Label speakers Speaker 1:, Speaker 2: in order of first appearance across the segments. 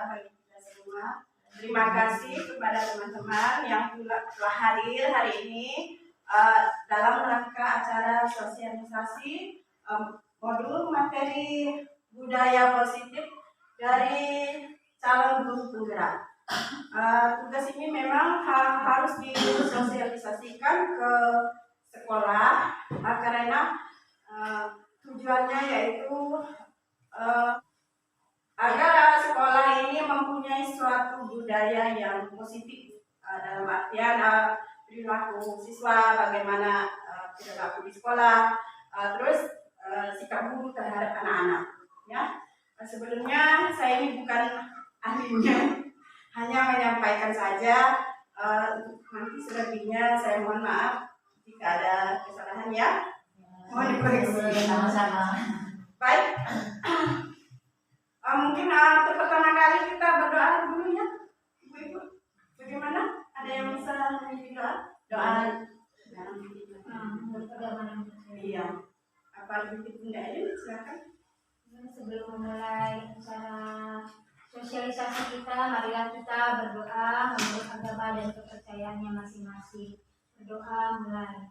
Speaker 1: berkah bagi kita semua. Terima kasih kepada teman-teman yang telah hadir hari ini dalam rangka acara sosialisasi modul materi budaya positif dari calon guru penggerak. Tugas ini memang harus disosialisasikan ke sekolah karena tujuannya yaitu agar sekolah ini mempunyai suatu budaya yang positif dalam artian perilaku siswa, bagaimana perilaku di sekolah, terus sikap guru terhadap anak-anak. Ya, sebelumnya saya ini bukan ahlinya, hanya menyampaikan saja. Nanti selebihnya saya mohon maaf jika ada kesalahan ya. Mohon dikoreksi.
Speaker 2: Sama-sama.
Speaker 1: Baik. Mungkin untuk pertama kali kita berdoa dulu ya, Ibu-ibu. Bagaimana? Ada yang bisa memimpin doa? Doa. Iya. Apa lebih tidak ini? Silakan.
Speaker 3: Sebelum memulai acara sosialisasi kita, marilah kita berdoa menurut agama dan kepercayaannya masing-masing. Berdoa mulai.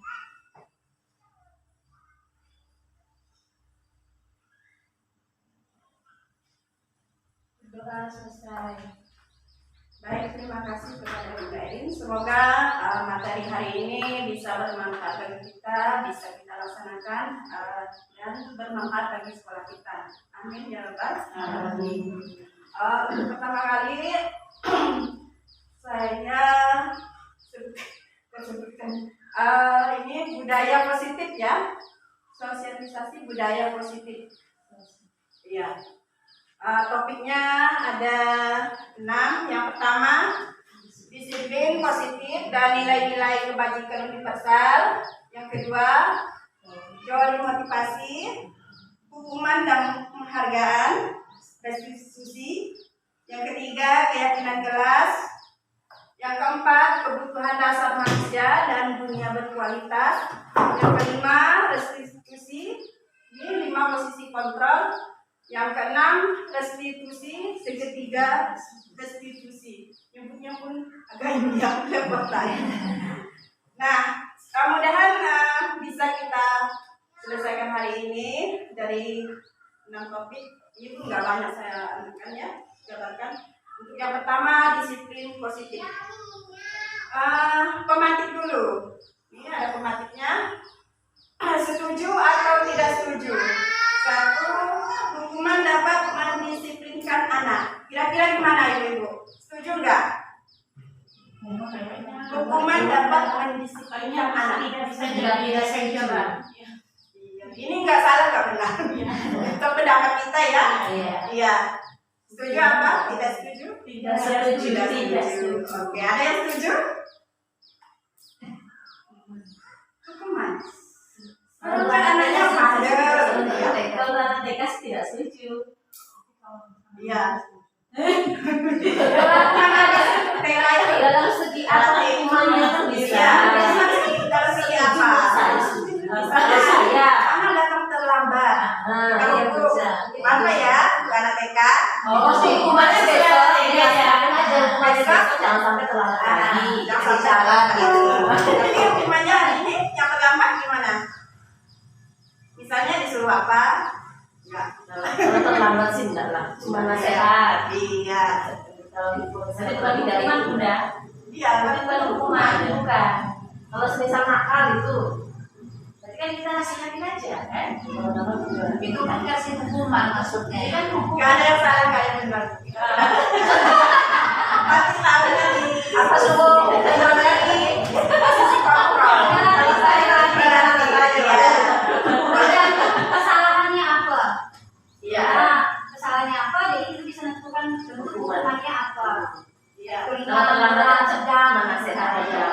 Speaker 3: Berdoa selesai.
Speaker 1: Baik, terima kasih kepada Ibu Erin. Semoga materi hari ini bisa bermanfaat bagi kita, bisa kita laksanakan dan bermanfaat bagi sekolah kita. Amin ya Rabbal alamin. Untuk pertama kali saya sebutkan ini budaya positif ya, sosialisasi budaya positif. Iya. Topiknya ada 6. Yang pertama, disiplin positif dan nilai-nilai kebajikan universal. Yang kedua, teori motivasi, hukuman dan penghargaan, restitusi. Yang ketiga, keyakinan kelas. Yang keempat, kebutuhan dasar manusia dan dunia berkualitas. Yang kelima, restitusi. Ini 5 posisi kontrol. Yang keenam, restitusi. Ketiga, restitusi. Nyebutnya pun agak lepotan. Nah, mudah-mudahan bisa kita selesaikan hari ini dari 6 topik. Ini pun nggak banyak saya anukan ya, jabarkan. Untuk yang pertama, disiplin positif. Pematik dulu. Ini ada pematiknya. Setuju atau tidak setuju? 1. Hukuman dapat mendisiplinkan anak. Kira-kira gimana Ibu? Setuju nggak? Hukuman dapat mendisiplinkan anak.
Speaker 2: Tidak saya coba.
Speaker 1: Ini nggak salah, nggak benar. Itu pendapat kita ya. Iya. Setuju apa? Tidak setuju?
Speaker 2: Tidak setuju.
Speaker 1: Oke, ada yang setuju? Hukuman. Kalau anaknya mandel.
Speaker 2: Kalau anak TK tidak setuju.
Speaker 1: Iya. Kan ada tela itu
Speaker 2: Dalam segi apa hukumannya kan bisa.
Speaker 1: Dalam segi apa?
Speaker 2: Pada saya.
Speaker 1: Anak datang terlambat. Kalau
Speaker 2: Iya
Speaker 1: itu
Speaker 2: bisa.
Speaker 1: apa ya? Untuk anak TK.
Speaker 2: Pasti hukumannya besok. Iya, kan aja hukumannya besok jangan sampai terlambat lagi.
Speaker 1: Jangan salah gitu. Jadi hukumannya hari ini yang terlambat gimana? Misalnya disuruh apa? Enggak.
Speaker 2: Kalau terlambat sih enggak lah. Cuma nasihat.
Speaker 1: Iya.
Speaker 2: Kalau tapi lagi dari mana udah?
Speaker 1: Iya.
Speaker 2: Tapi bukan hukuman, bukan. Kalau semisal nakal itu, berarti kan kita nasihatin aja, kan? Kalau nakal juga. Itu kan kasih hukuman maksudnya. Ini kan hukuman.
Speaker 1: Enggak ada yang salah, enggak ada yang benar. Pasti tahu nih.
Speaker 2: Apa suruh?
Speaker 1: Benar lagi. Sisi kontrol. Kalau saya lagi
Speaker 3: Kesalahannya apa?
Speaker 1: Iya.
Speaker 3: Kesalahannya apa? Jadi kita bisa menentukan bentuk hukumannya apa.
Speaker 1: Iya.
Speaker 2: Kalau terlambat sedang nasihat aja.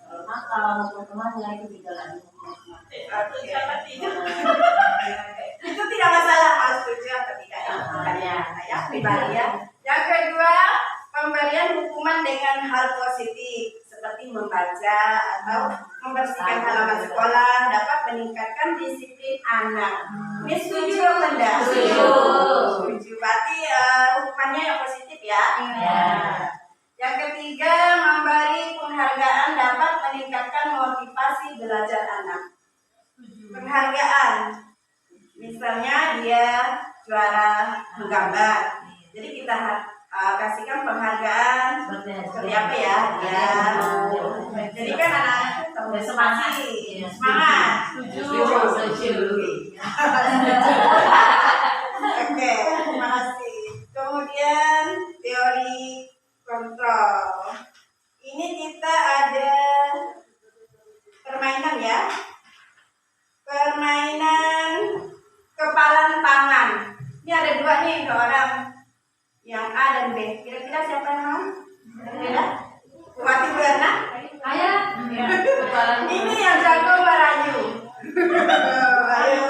Speaker 2: Kalau nakal maupun temannya itu tidak lagi.
Speaker 1: Itu tidak masalah Mas, setuju atau tidak ya? Ya, pribadi ya. Yang kedua, pemberian hukuman dengan hal positif seperti membaca atau membersihkan halaman sekolah dapat meningkatkan disiplin anak. Ini setuju apa enggak? Setuju. Berarti hukumannya yang positif ya. Yang ketiga, memberi penghargaan dapat meningkatkan motivasi belajar anak. Penghargaan, misalnya dia juara menggambar, jadi kita kasihkan penghargaan seperti apa ya? Ya. Jadi kan anak
Speaker 2: Semangat.
Speaker 1: semangat.
Speaker 2: Setuju.
Speaker 1: Oke, terima kasih. Kemudian teori kontrol. Ini kita ada permainan ya. Permainan kepalan tangan. Ini ada dua nih, dua orang. Yang A dan B. Kira-kira siapa yang mau? Beda? Wati Berna?
Speaker 3: Ayah.
Speaker 1: Ini yang jago merayu. Ayo.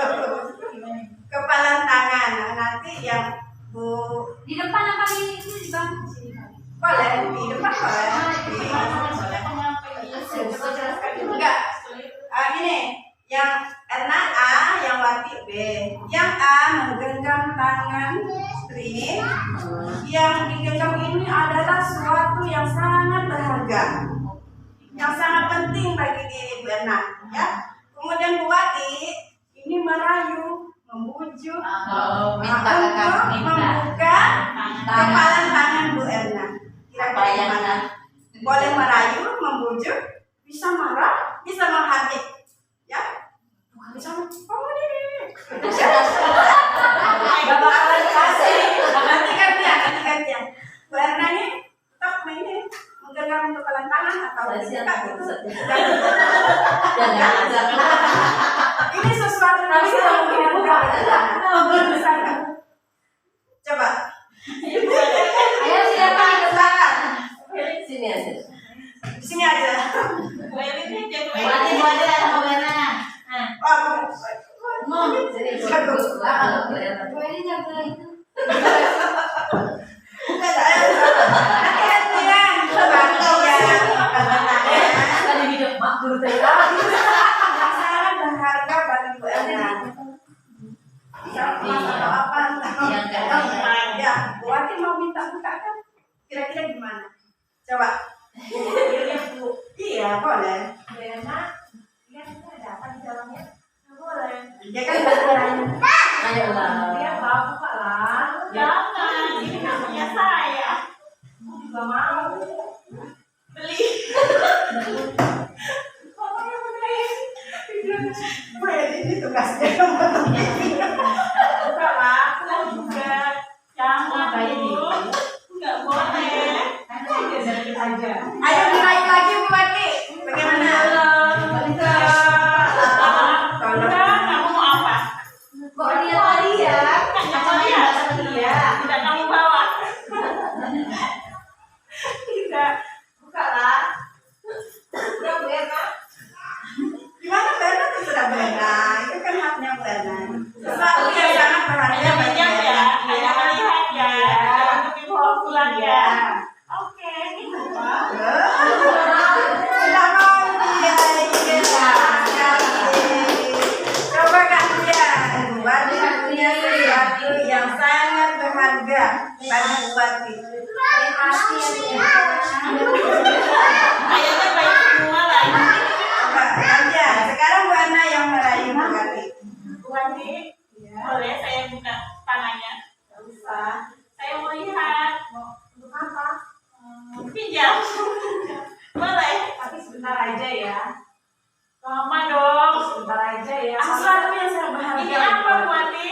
Speaker 1: Kepalan tangan. Nah, nanti yang Bu
Speaker 3: Di depan apa di itu di bangku sini?
Speaker 1: boleh di depan boleh. Enggak. Ini yang Erna A, yang Wati B. Yang A menggenggam tangan istri. Yang digenggam ini adalah sesuatu yang sangat berharga, yang sangat penting bagi diri Berna. Ya. Kemudian Bu Wati ini merayu, membujuk,
Speaker 2: Minta
Speaker 1: untuk membuka kepalan tangan Bu Erna. Kira-kira gimana? Boleh merayu, membujuk, bisa marah, bisa menghardik. Ya, bisa kamu nih. Gak bakalan dikasih. Nanti gantian. Bu Erna nih tetap ini menggenggam kepalan tangan atau dibuka gitu. Ini sesuatu yang bisa berharga. Coba.
Speaker 3: Ayo siapa?
Speaker 1: Silakan.
Speaker 2: Sini aja.
Speaker 1: Di sini aja.
Speaker 3: Bu Eni jaga itu.
Speaker 1: Sangat berharga bagi Bu Erna. Ya, Bu Wati mau minta buka kan? Kira-kira gimana? Coba. Iya, boleh. Ya kan berharga.
Speaker 2: Ayolah.
Speaker 1: Bu Eni ini tugasnya Ayo diraih lagi Bu Wati. Bagaimana?
Speaker 3: Kok dia tadi ya?
Speaker 1: Gimana Bu Erna terserah Bu Erna. Itu kan haknya Bu Erna. Sesuatu yang sangat berharga bagi Bu Erna. Sudah mau dia coba kalian Bu Wati punya sesuatu yang sangat berharga bagi Bu Wati. Coba kalian. Sekarang Bu Erna yang merayu Bu Wati.
Speaker 4: Boleh saya buka tangannya? Saya mau lihat. Pinjam. Boleh.
Speaker 3: Tapi sebentar aja ya.
Speaker 4: Lama dong.
Speaker 3: Sebentar aja ya.
Speaker 1: Sesuatu yang sangat berharga.
Speaker 4: Ini apa, Bu Wati?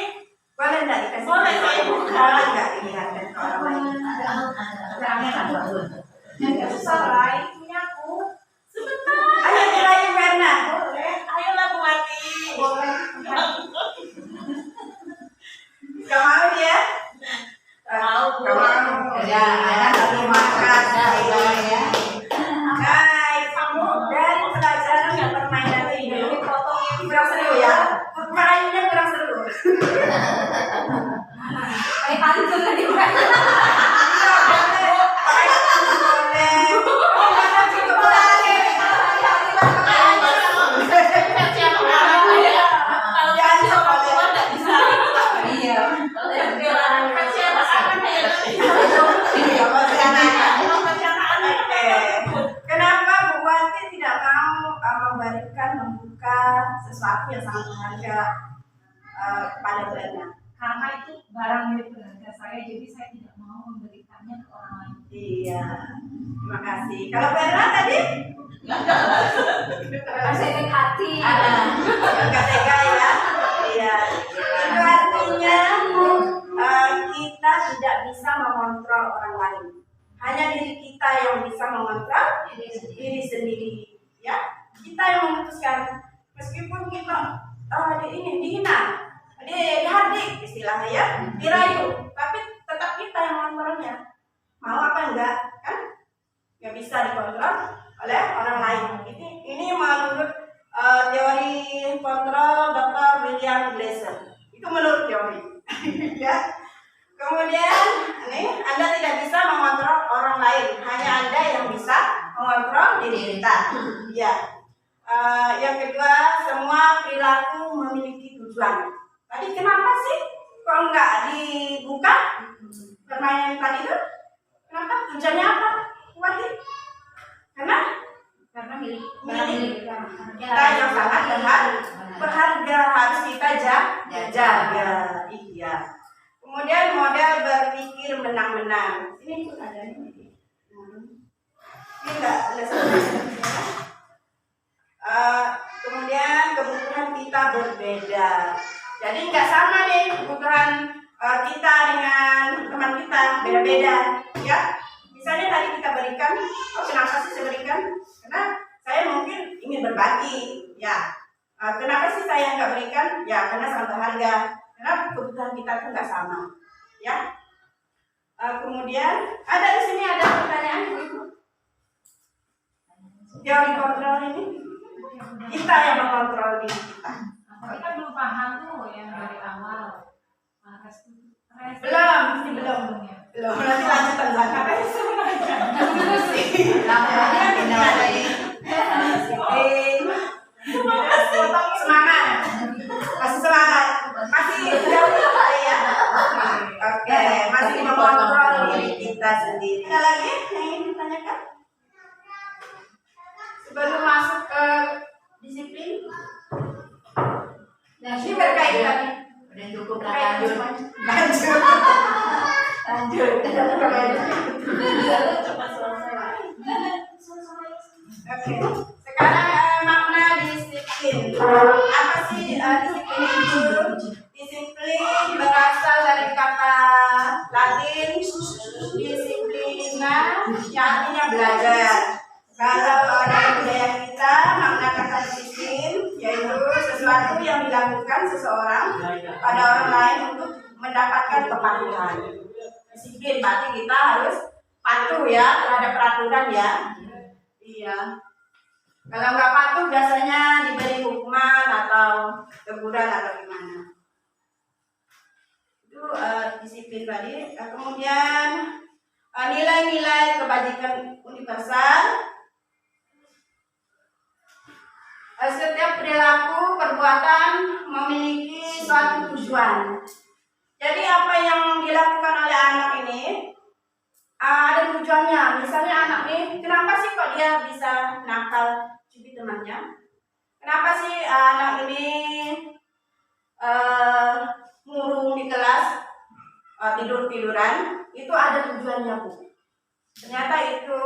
Speaker 1: Boleh enggak dikasih?
Speaker 4: Boleh, saya buka.
Speaker 1: Boleh enggak dilihatkan ke orang lain?
Speaker 3: Selesai punya aku.
Speaker 4: Sebentar.
Speaker 1: Ayo dirayu Bu Erna.
Speaker 4: Ayolah, Bu Wati.
Speaker 1: Gak mau dia?
Speaker 4: Mau, Bu.
Speaker 1: Gak mau.
Speaker 2: Ya,
Speaker 1: Terima kasih.
Speaker 2: ya.
Speaker 1: Baik, kamu dari pelajaran dan permainan ini kurang seru ya? Permainannya kurang seru.
Speaker 3: Kayak tadi tuh tadi bukan.
Speaker 1: Iya, boleh. Boleh. yang sangat berharga kepada Bu Erna.
Speaker 3: Karena itu barang milik berharga saya, jadi saya tidak mau memberikannya ke orang lain.
Speaker 1: Iya, terima kasih. Kalau Bu Erna tadi?
Speaker 3: Karena saya baik hati.
Speaker 1: Nggak tega ya. Iya. Itu artinya kita tidak bisa mengontrol orang lain. Hanya diri kita yang bisa mengontrol diri sendiri. Ya, kita yang memutuskan. Meskipun kita dihina, dihardik istilahnya ya, dirayu, tapi tetap kita yang mengontrolnya. Mau apa enggak, kan? Nggak bisa dikontrol oleh orang lain. Ini menurut teori kontrol Dr. William Glasser. Itu menurut teori. Ya. Kemudian, Anda tidak bisa mengontrol orang lain, hanya Anda yang bisa mengontrol diri kita. Ya. Yang kedua, semua perilaku memiliki tujuan. Tadi kenapa sih kok nggak dibuka permainan tadi itu? Kenapa? Tujuannya apa? Wati? Karena milik kita yang sangat berharga, harus kita jaga. Iya. Kemudian model berpikir menang-menang. Ini pun ada ini. Ini enggak selesai. Kemudian kebutuhan kita berbeda. Jadi nggak sama nih kebutuhan kita dengan teman kita, beda-beda. Ya, misalnya tadi kita berikan, kenapa sih saya berikan? Karena saya mungkin ingin berbagi. Ya, kenapa sih saya nggak berikan? Ya, karena sangat berharga. Karena kebutuhan kita itu nggak sama. Ya. Kemudian ada di sini ada pertanyaan ibu. Teori kontrol ini kita yang mengontrol diri kita.
Speaker 3: Tapi kan belum paham tuh yang dari awal.
Speaker 1: Belum. Nanti lanjut tentang semangat. Kasih semangat. Masih ya. Oke, masih mengontrol diri kita sendiri. Ada lagi yang ingin ditanyakan? Sebelum masuk ke disiplin. Nah, ini berkaitan.
Speaker 2: Udah cukup
Speaker 1: Lanjut. Oke. Sekarang makna disiplin. Apa sih disiplin itu? Disiplin berasal dari kata Latin disiplina, yang artinya belajar. Kalau dari budaya kita, makna kata disiplin yaitu sesuatu yang dilakukan seseorang pada orang lain untuk mendapatkan kepatuhan. Disiplin berarti kita harus patuh ya terhadap peraturan ya. Iya. Kalau nggak patuh biasanya diberi hukuman atau teguran atau gimana. Itu disiplin tadi. Kemudian nilai-nilai kebajikan universal. Setiap perilaku perbuatan memiliki suatu tujuan. Jadi apa yang dilakukan oleh anak ini ada tujuannya. Misalnya anak ini, kenapa sih kok dia bisa nakal cubit temannya? Kenapa sih anak ini murung di kelas, tidur-tiduran? Itu ada tujuannya, Bu. Ternyata itu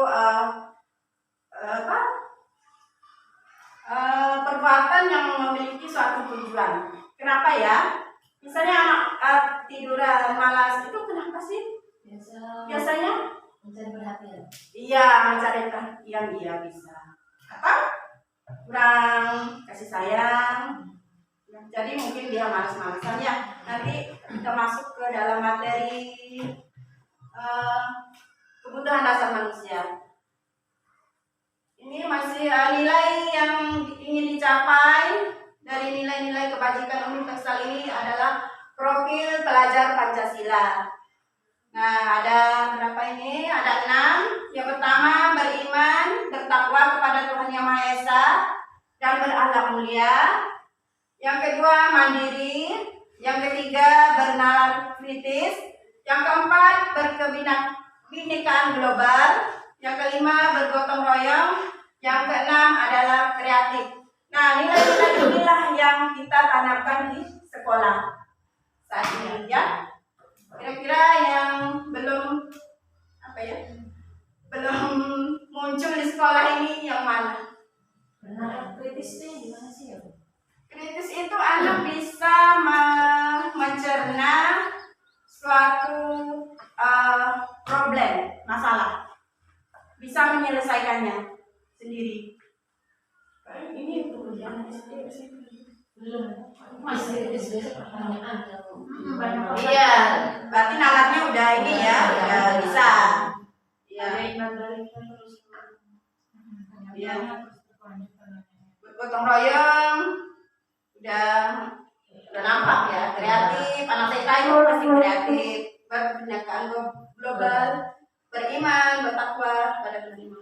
Speaker 1: perbuatan yang memiliki suatu tujuan. Kenapa ya? Misalnya anak tiduran malas itu kenapa sih? Biasanya
Speaker 2: mencari perhatian.
Speaker 1: Iya, mencari perhatian dia bisa. Atau kurang kasih sayang. Jadi mungkin dia malas-malasan ya. Nanti kita masuk ke dalam materi kebutuhan dasar manusia. Ini masih nilai yang ingin dicapai dari nilai-nilai kebajikan universal ini adalah profil pelajar Pancasila. Nah, ada berapa ini? Ada 6. Yang pertama, beriman, bertakwa kepada Tuhan Yang Maha Esa, dan berakhlak mulia. Yang kedua, mandiri. Yang ketiga, bernalar kritis. Yang keempat, berkebinekaan global. Yang kelima, bergotong royong. Yang keenam adalah kreatif. Nah, nilai-nilai inilah yang kita tanamkan di sekolah saat ini ya. Kira-kira yang belum belum muncul di sekolah ini yang mana?
Speaker 2: Benar, kritis tuh gimana sih ya?
Speaker 1: Kritis itu anak bisa mencerna suatu problem, masalah, bisa menyelesaikannya sendiri. Ini pekerjaan
Speaker 2: Belum. Masih kritis besok pertanyaan
Speaker 3: banyak
Speaker 1: iya, berarti nalarnya udah ini ya, udah bisa. Iya. Iya. Gotong royong udah nampak ya, kreatif, anak TK itu pasti kreatif, berpendidikan global, beriman, bertakwa pada Tuhan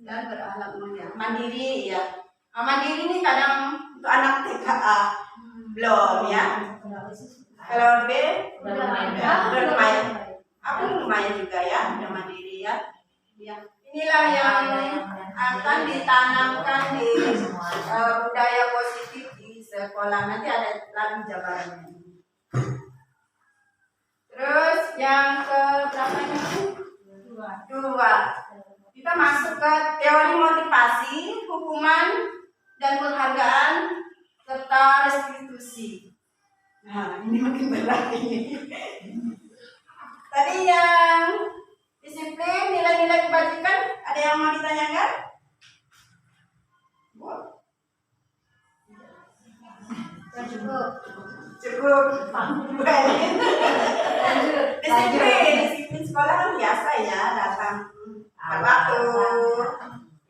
Speaker 1: dan berakhlak mulia, mandiri ya. Nah, mandiri ini kadang untuk anak TKA belum ya. Kalau B udah lumayan. Aku lumayan juga ya, udah mandiri ya. Ya. Inilah yang akan ditanamkan di budaya positif di sekolah. Nanti ada lagi jabarannya. Terus yang ke berapa ini? Dua. Kita masuk ke teori motivasi, hukuman, dan penghargaan serta restitusi. Nah, ini makin berat ini. Tadi yang disiplin, nilai-nilai kebajikan, ada yang mau ditanyakan? Bu? Cukup. Disiplin sekolah kan biasa ya, datang tepat waktu.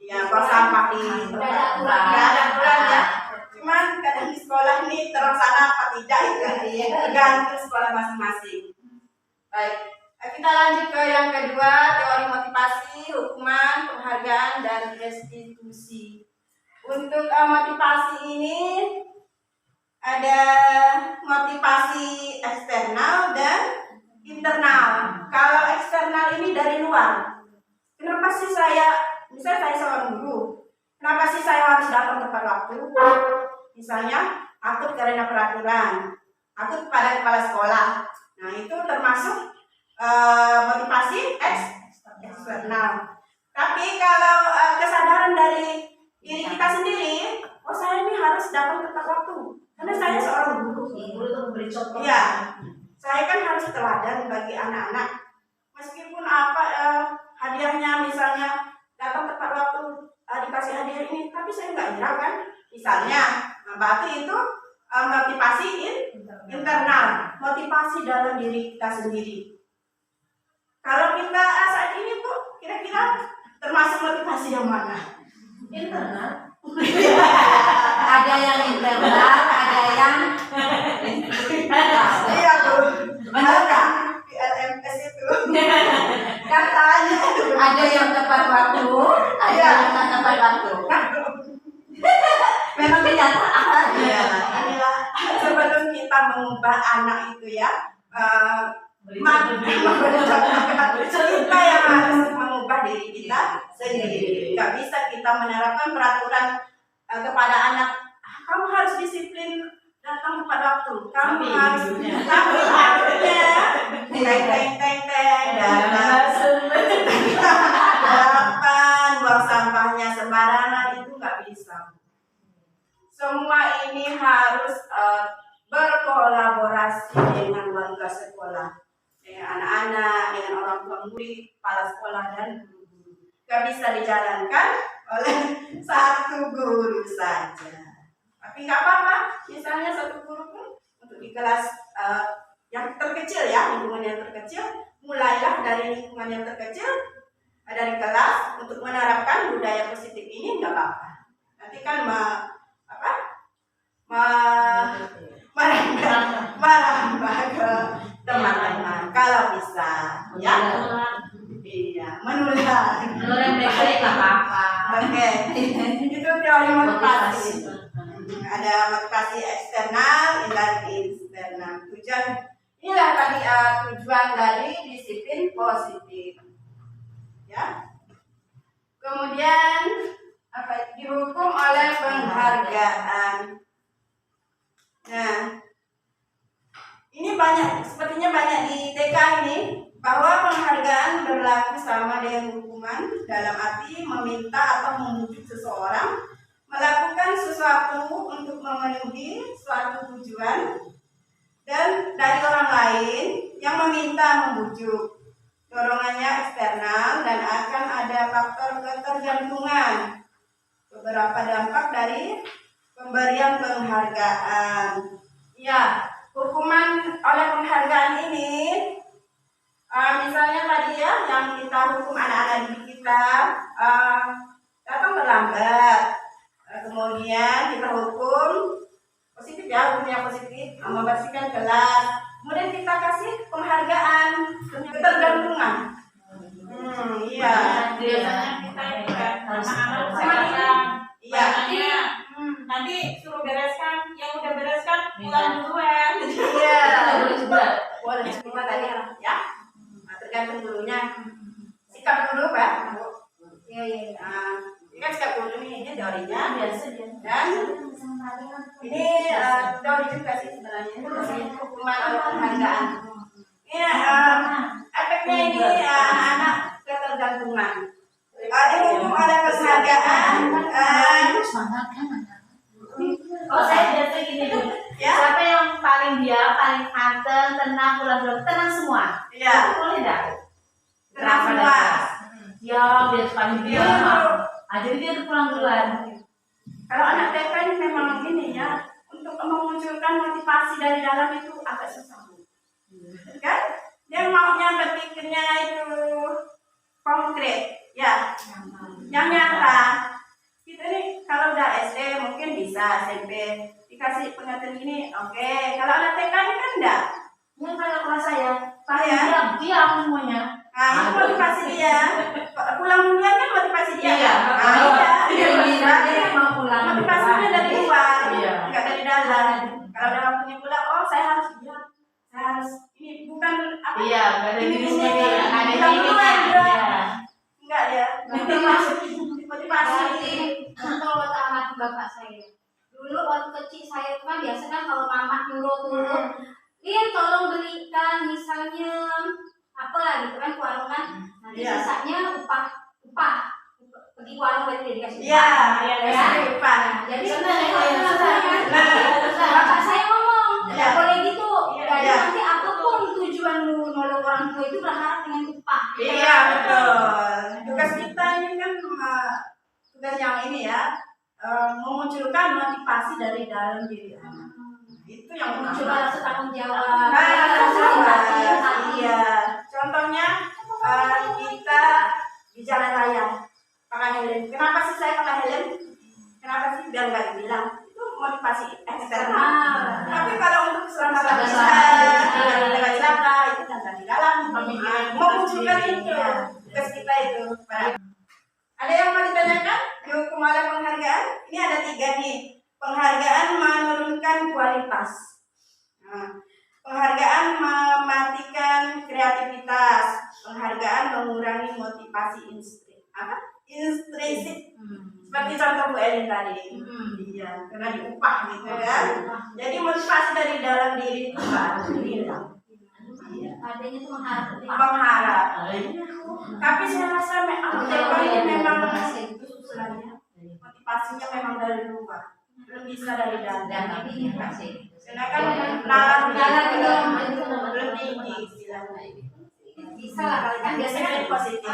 Speaker 1: Ya, buang sampah di nggak ada aturan ya. Cuman kadang di sekolah ini terlaksana apa tidak itu tergantung sekolah masing-masing. Baik, kita lanjut ke yang kedua, teori motivasi, hukuman, penghargaan, dan restitusi. Untuk motivasi ini ada motivasi eksternal dan internal. Kalau eksternal ini dari luar. Kenapa sih misalnya saya seorang guru, kenapa sih saya harus datang tepat waktu? Misalnya, takut karena peraturan, takut kepada kepala sekolah. Nah, itu termasuk motivasi eksternal. Tapi kalau kesadaran dari diri kita sendiri, oh saya ini harus datang tepat waktu, karena saya seorang guru.
Speaker 2: Guru itu memberi contoh.
Speaker 1: Iya, saya kan harus teladan bagi anak-anak. Meskipun hadiahnya misalnya datang tepat waktu dikasih hadiah ini, tapi saya nggak nyerah kan, misalnya. Nah, berarti itu motivasi internal, motivasi dalam diri kita sendiri. Kalau kita saat ini Bu, kira-kira termasuk motivasi yang mana?
Speaker 2: Internal. Ada yang internal, ada yang
Speaker 1: Iya Bu, ada di LMS itu. Katanya
Speaker 2: ada yang tepat waktu, ada yang tak tepat waktu. Memang kenyataan.
Speaker 1: Iya, inilah sebelum kita mengubah anak itu ya, cerita yang harus mengubah diri kita sendiri. Gak bisa kita menerapkan peraturan kepada anak. Kamu harus disiplin datang tepat waktu. Kamu harus datang buang sampahnya sembarangan, itu nggak bisa. Semua ini harus berkolaborasi dengan warga sekolah, dengan anak-anak, dengan orang tua murid, kepala sekolah, dan guru-guru. Gak bisa dijalankan oleh satu guru saja. Tapi nggak apa-apa, misalnya satu guru pun untuk di kelas yang terkecil ya, lingkungan yang terkecil, mulailah dari lingkungan yang terkecil, dari kelas, untuk menerapkan budaya positif ini nggak apa-apa. Nanti kan merambah ke teman-teman kalau bisa ya. Iya, menular.
Speaker 2: Baik nggak apa-apa.
Speaker 1: Oke, itu teori motivasi. Ada motivasi eksternal dan internal. Inilah tadi tujuan dari disiplin positif. Ya. Kemudian dihukum oleh penghargaan. Nah, ini sepertinya banyak di TK ini, bahwa penghargaan berlaku sama dengan hukuman dalam arti meminta atau membujuk seseorang melakukan sesuatu untuk memenuhi suatu tujuan dan dari orang lain yang meminta membujuk. Dorongannya eksternal dan akan ada faktor ketergantungan. Beberapa dampak dari pemberian penghargaan. Ya, hukuman oleh penghargaan ini, misalnya tadi ya, yang kita hukum anak-anak didik kita datang terlambat, kemudian kita hukum positif ya, hukum yang positif, membersihkan kelas, kemudian kita kasih penghargaan, ketergantungan. Iya.
Speaker 4: Biasanya kita juga anak-anak
Speaker 1: Sama
Speaker 4: sekarang
Speaker 1: Iya.
Speaker 4: nanti suruh bereskan, yang udah bereskan pulang duluan.
Speaker 1: Iya.
Speaker 2: Boleh juga.
Speaker 1: Boleh kita tadi ya. Nah, tergantung dulunya. Sikap dulu, Pak.
Speaker 3: Iya, iya.
Speaker 1: Nah, ini kan sikap dulu nih, ini teorinya.
Speaker 2: Biasa dia.
Speaker 1: Dan ini teori juga sih sebenarnya. Ini hukuman oleh penghargaan. Ini efeknya ini anak ketergantungan. Dihukum oleh penghargaan.
Speaker 2: Oh, saya biasa gini Bu.
Speaker 1: Ya.
Speaker 2: Siapa yang paling paling anteng, tenang, pulang duluan, tenang semua.
Speaker 1: Iya.
Speaker 2: Itu boleh enggak?
Speaker 1: Tenang semua.
Speaker 2: Diam, dia paling
Speaker 1: Iya.
Speaker 2: diam. Jadi dia tuh pulang duluan.
Speaker 1: Kalau anak TK ini memang gini ya, untuk memunculkan motivasi dari dalam itu agak susah. Kan? Dia maunya berpikirnya itu konkret, ya, yang nyata. Kita nih kalau udah SD mungkin bisa, SMP dikasih pengertian ini, oke. Kalau anak TK ini kan enggak.
Speaker 2: Yang kayak kelas saya, paling
Speaker 1: Iya.
Speaker 2: diam semuanya.
Speaker 1: Nah, itu motivasi dia. Pulang duluan kan motivasi dia.
Speaker 2: Iya.
Speaker 1: Nah, iya.
Speaker 2: Dia mau pulang.
Speaker 1: Motivasinya dari luar,
Speaker 2: Iya.
Speaker 1: enggak dari dalam. Kalau udah waktunya pulang, oh saya harus ini bukan apa?
Speaker 2: Iya, nggak ada
Speaker 1: Ini
Speaker 2: dirinya
Speaker 1: ini,
Speaker 2: dia, ada
Speaker 1: pulang
Speaker 2: dirinya.
Speaker 1: duluan,
Speaker 2: Iya.
Speaker 1: Enggak ya. Motivasi.
Speaker 3: Contoh kata anak bapak saya. Dulu waktu kecil saya itu kan biasa kan kalau mama nyuruh tolong belikan misalnya apa lah gitu kan ke warung kan. Nanti
Speaker 1: Iya.
Speaker 3: sisanya upah pergi ke warung berarti dia dikasih
Speaker 1: Iya,
Speaker 3: ya.
Speaker 1: lupa.
Speaker 3: Jadi
Speaker 2: Benar,
Speaker 3: saya
Speaker 2: iya.
Speaker 3: kan bapak saya ngomong
Speaker 1: Iya.
Speaker 3: tidak boleh gitu.
Speaker 1: Iya.
Speaker 3: Jadi
Speaker 1: Iya.
Speaker 3: nanti apapun tujuanmu nolong orang tua itu berharap dengan upah.
Speaker 1: Iya, betul. Tugas kita ini kan tugas yang ini ya, memunculkan motivasi dari dalam diri anak. Itu yang
Speaker 3: Mencoba
Speaker 1: utama.
Speaker 3: rasa tanggung jawab.
Speaker 1: Nah,
Speaker 3: Iya.
Speaker 1: iya. Contohnya kita di jalan raya pakai helm. Kenapa sih saya pakai helm? Kenapa sih? Biar nggak dibilang. Itu motivasi eksternal. Tapi kalau untuk keselamatan kita, dengan celaka itu kan dari dalam. Memunculkan itu tugas kita itu. Ada yang mau ditanyakan? Dihukum oleh penghargaan? Ini ada 3 nih. Penghargaan menurunkan kualitas. Nah, penghargaan mematikan kreativitas. Penghargaan mengurangi motivasi intrinsik. Seperti contoh Bu Elin tadi. Iya, karena diupah gitu kan. Jadi motivasi dari dalam diri itu harus hilang.
Speaker 3: Adanya tuh mengharap.
Speaker 1: Mengharap. Tapi saya rasa ini memang motivasinya memang dari luar, belum bisa dari dalam. Sedangkan nalar belum tinggi istilahnya.
Speaker 3: Bisa lah kali kan
Speaker 1: Biasanya
Speaker 3: biasanya
Speaker 1: positif.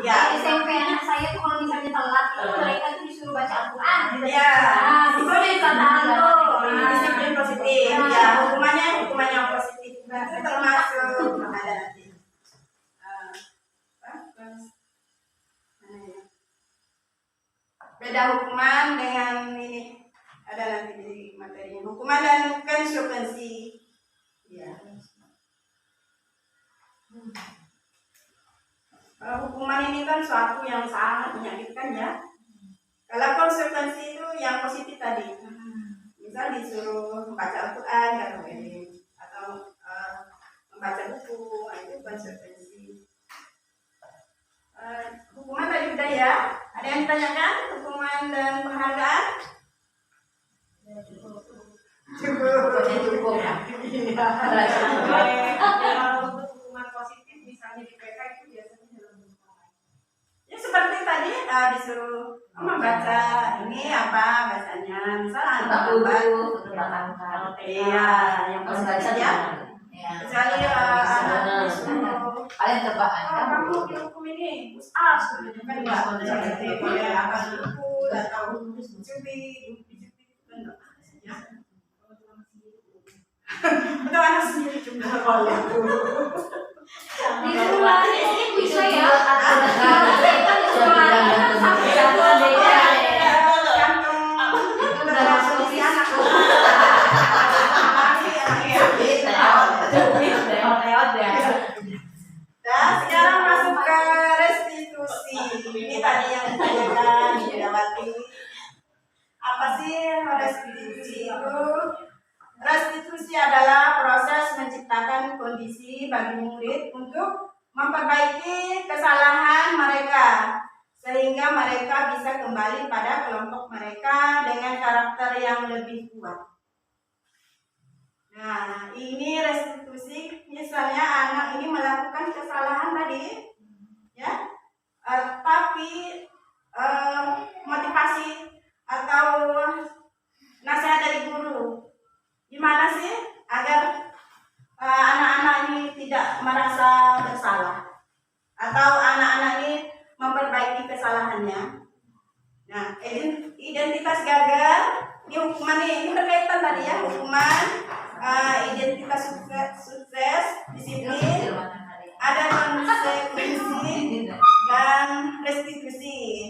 Speaker 3: ya
Speaker 1: Ya.
Speaker 3: SMP anak saya tuh kalau misalnya telat itu mereka tuh disuruh baca Al-Quran.
Speaker 1: Ya.
Speaker 3: Itu bisa tahu.
Speaker 1: Disiplin positif. Ya, hukumannya yang positif. Itu termasuk ada nanti. Beda hukuman dengan ini, ada nanti di materinya. Hukuman dan konsekuensi. Ya. Kalau hukuman ini kan suatu yang sangat menyakitkan ya. Kalau konsekuensi itu yang positif tadi. Misal disuruh membaca Al-Quran atau membaca buku, itu konsekuensi. Hukuman tadi udah ya. Ada yang ditanyakan? Hukuman hukuman dan penghargaan?
Speaker 2: Pokoknya cukup ya.
Speaker 4: Kalau untuk hukuman positif misalnya di PK itu biasanya dalam bentuk apa?
Speaker 1: Ya seperti tadi disuruh membaca ini apa bahasanya, misalnya
Speaker 2: Tentang
Speaker 1: apa?
Speaker 2: guru, tentang angkat.
Speaker 1: Iya, yang
Speaker 2: Harus
Speaker 1: positif
Speaker 2: baca
Speaker 1: ya.
Speaker 2: ya.
Speaker 1: Kecuali anak disuruh
Speaker 2: Paling tebaan kan.
Speaker 1: kamu dihukum ini, push up, gitu kan nggak seperti boleh akan dipukul atau dicubit, kan nggak ya. Untuk anak sendiri juga boleh tuh.
Speaker 3: Di sekolah ini bisa ya.
Speaker 2: Kan
Speaker 1: Nah, sekarang masuk ke restitusi. Ini tadi yang ditanyakan Widawati. Apa sih restitusi itu? Restitusi adalah proses menciptakan kondisi bagi murid untuk memperbaiki kesalahan mereka sehingga mereka bisa kembali pada kelompok mereka dengan karakter yang lebih kuat. Nah, ini restitusi, misalnya anak ini melakukan kesalahan tadi, ya, tapi motivasi atau nasihat dari guru, gimana sih agar anak-anak ini tidak merasa bersalah atau anak-anak ini memperbaiki kesalahannya. Nah, identitas gagal, ini hukuman ini berkaitan tadi ya, hukuman. Identitas sukses, disiplin, ada konsekuensi dan restitusi.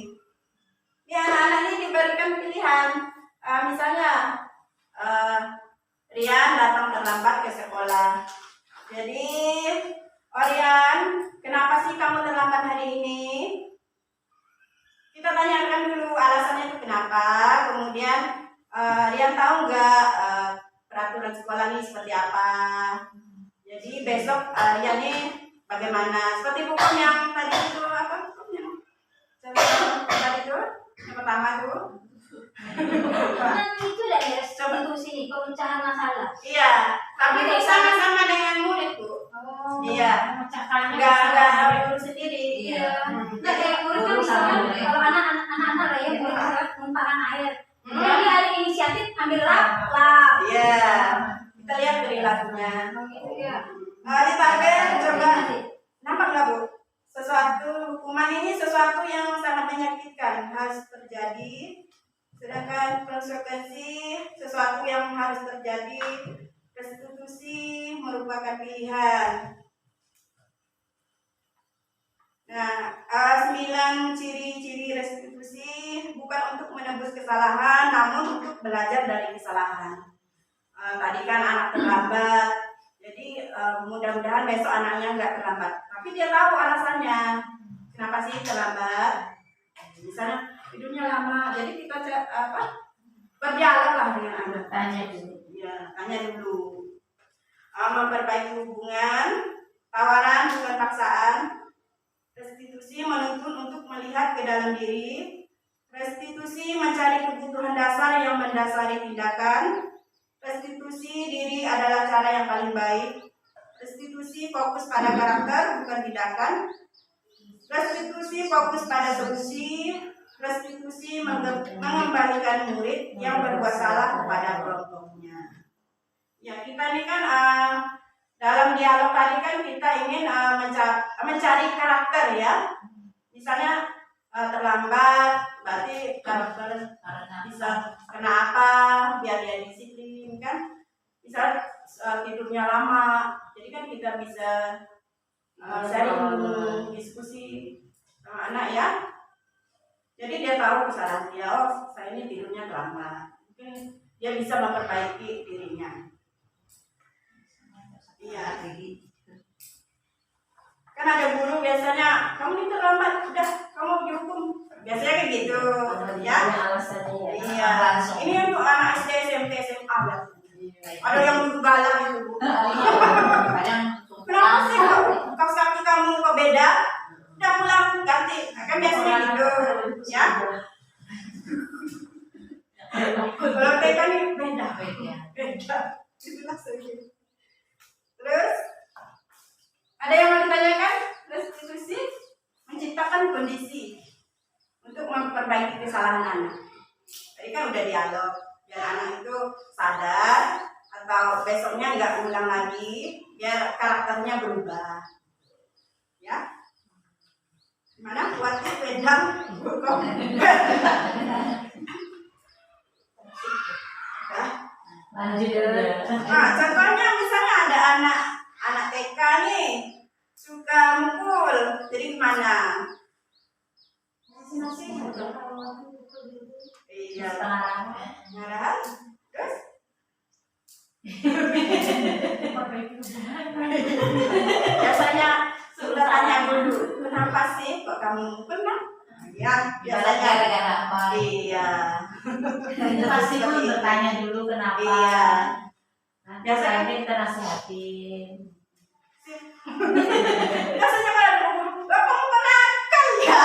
Speaker 1: Ini anak-anak ini diberikan pilihan, misalnya Rian datang terlambat ke sekolah. Jadi, Rian, kenapa sih kamu terlambat hari ini? Kita tanyakan dulu alasannya itu kenapa. Kemudian Rian tahu nggak peraturan sekolah ini seperti apa. Jadi besok Rian ini bagaimana? Seperti hukum yang tadi itu apa? Hukum yang tadi itu yang pertama itu.
Speaker 3: Itu dari restitusi nih, pemecahan masalah.
Speaker 1: Iya, tapi bersama-sama dengan murid tuh.
Speaker 3: Oh.
Speaker 1: Iya,
Speaker 4: Memecahkannya
Speaker 1: nggak harus sendiri.
Speaker 2: Iya.
Speaker 3: Nah, kayak murid kan misalnya kalau anak-anak lah ya, murid misalnya numpahan air. Jadi ada inisiatif ambil lap.
Speaker 1: Iya, kita lihat perilakunya.
Speaker 3: Gitu ya.
Speaker 1: Dipakai coba, nampak nggak Bu? Hukuman ini sesuatu yang sangat menyakitkan harus terjadi. Sedangkan konsekuensi sesuatu yang harus terjadi. Restitusi merupakan pilihan. Nah, 9 ciri-ciri restitusi bukan untuk menebus kesalahan, namun untuk belajar dari kesalahan. Tadi kan anak terlambat, jadi mudah-mudahan besok anaknya nggak terlambat. Tapi dia tahu alasannya, kenapa sih terlambat. Misalnya hidupnya lama, jadi kita berdialog lah dengan anak.
Speaker 2: Tanya dulu.
Speaker 1: Ya, tanya dulu. Memperbaiki hubungan, tawaran bukan paksaan. Restitusi menuntun untuk melihat ke dalam diri. Restitusi mencari kebutuhan dasar yang mendasari tindakan. Restitusi diri adalah cara yang paling baik. Restitusi fokus pada karakter bukan tindakan. Restitusi fokus pada solusi. Restitusi mengembalikan murid yang berbuat salah kepada kelompoknya. Ya, kita ini kan dalam dialog tadi kan kita ingin mencari karakter ya. Misalnya terlambat, berarti karakter bisa kena apa, biar dia disiplin kan. Bisa tidurnya lama, jadi kan kita bisa sharing diskusi sama anak ya. Jadi dia tahu kesalahan dia, oh saya ini tidurnya terlambat. Mungkin dia bisa memperbaiki dirinya. Iya. Kan ada guru biasanya, kamu ini terlambat, udah kamu dihukum. Biasanya kayak gitu, ya. Iya. Ini untuk anak SD, SMP, SMA ya. Ada yang guru galak itu. Kenapa sih kaos kaki kamu kok beda? Udah pulang ganti. Kan biasanya gitu, ya. Kalau TK nih beda.
Speaker 2: Beda.
Speaker 1: Itulah sedih. Terus ada yang mau ditanyakan? Restitusi menciptakan kondisi untuk memperbaiki kesalahan anak. Tadi kan udah dialog, biar anak itu sadar atau besoknya nggak ulang lagi, biar karakternya berubah. Ya, gimana? Buatnya wedang, bukom.
Speaker 2: Lanjut.
Speaker 1: Nah, contohnya misalnya ada anak TK nih suka mukul, jadi gimana? Masing-masing. Iya. Marah. Terus? Biasanya sudah tanya dulu, kenapa sih kok kamu mukul kan? Ya, biasanya.
Speaker 2: Gara-gara apa?
Speaker 1: Iya.
Speaker 2: Itu pasti pun bertanya dulu kenapa.
Speaker 1: Iya.
Speaker 2: Nah,
Speaker 1: Biasanya
Speaker 2: biasanya kita nasihatin.
Speaker 1: Biasanya kalau ada ngomong, kamu penakal ya.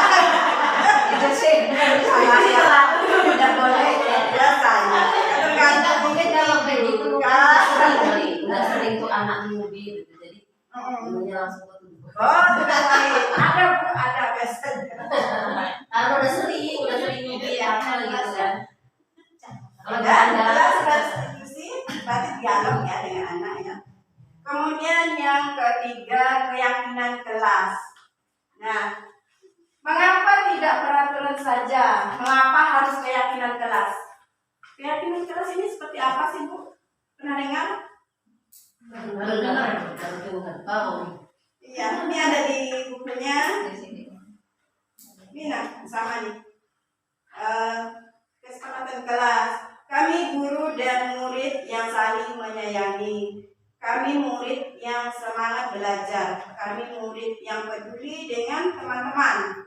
Speaker 2: Itu sih udah boleh ya.
Speaker 1: Biasanya.
Speaker 2: Kita mungkin kalau kayak gitu udah sering tuh anak newbie gitu. Jadi dulunya langsung ke tubuh.
Speaker 1: Oh, sudah baik. Ada Bu, ada biasanya.
Speaker 2: Kalau udah sering newbie ya gitu kan. Kalau
Speaker 1: Dan
Speaker 2: ada
Speaker 1: setelah restitusi, berarti dialog ya dengan anak ya. Kemudian yang ketiga, keyakinan kelas. Nah, mengapa tidak peraturan saja? Mengapa harus keyakinan kelas? Keyakinan kelas ini seperti apa sih Bu? Pernah dengar?
Speaker 2: baru dengar tahu
Speaker 1: Iya, ini ada di bukunya.
Speaker 2: di sini.
Speaker 1: Ini nah, sama nih. Kesepakatan kelas. Kami guru dan murid yang saling menyayangi. Kami murid yang semangat belajar. Kami murid yang peduli dengan teman-teman.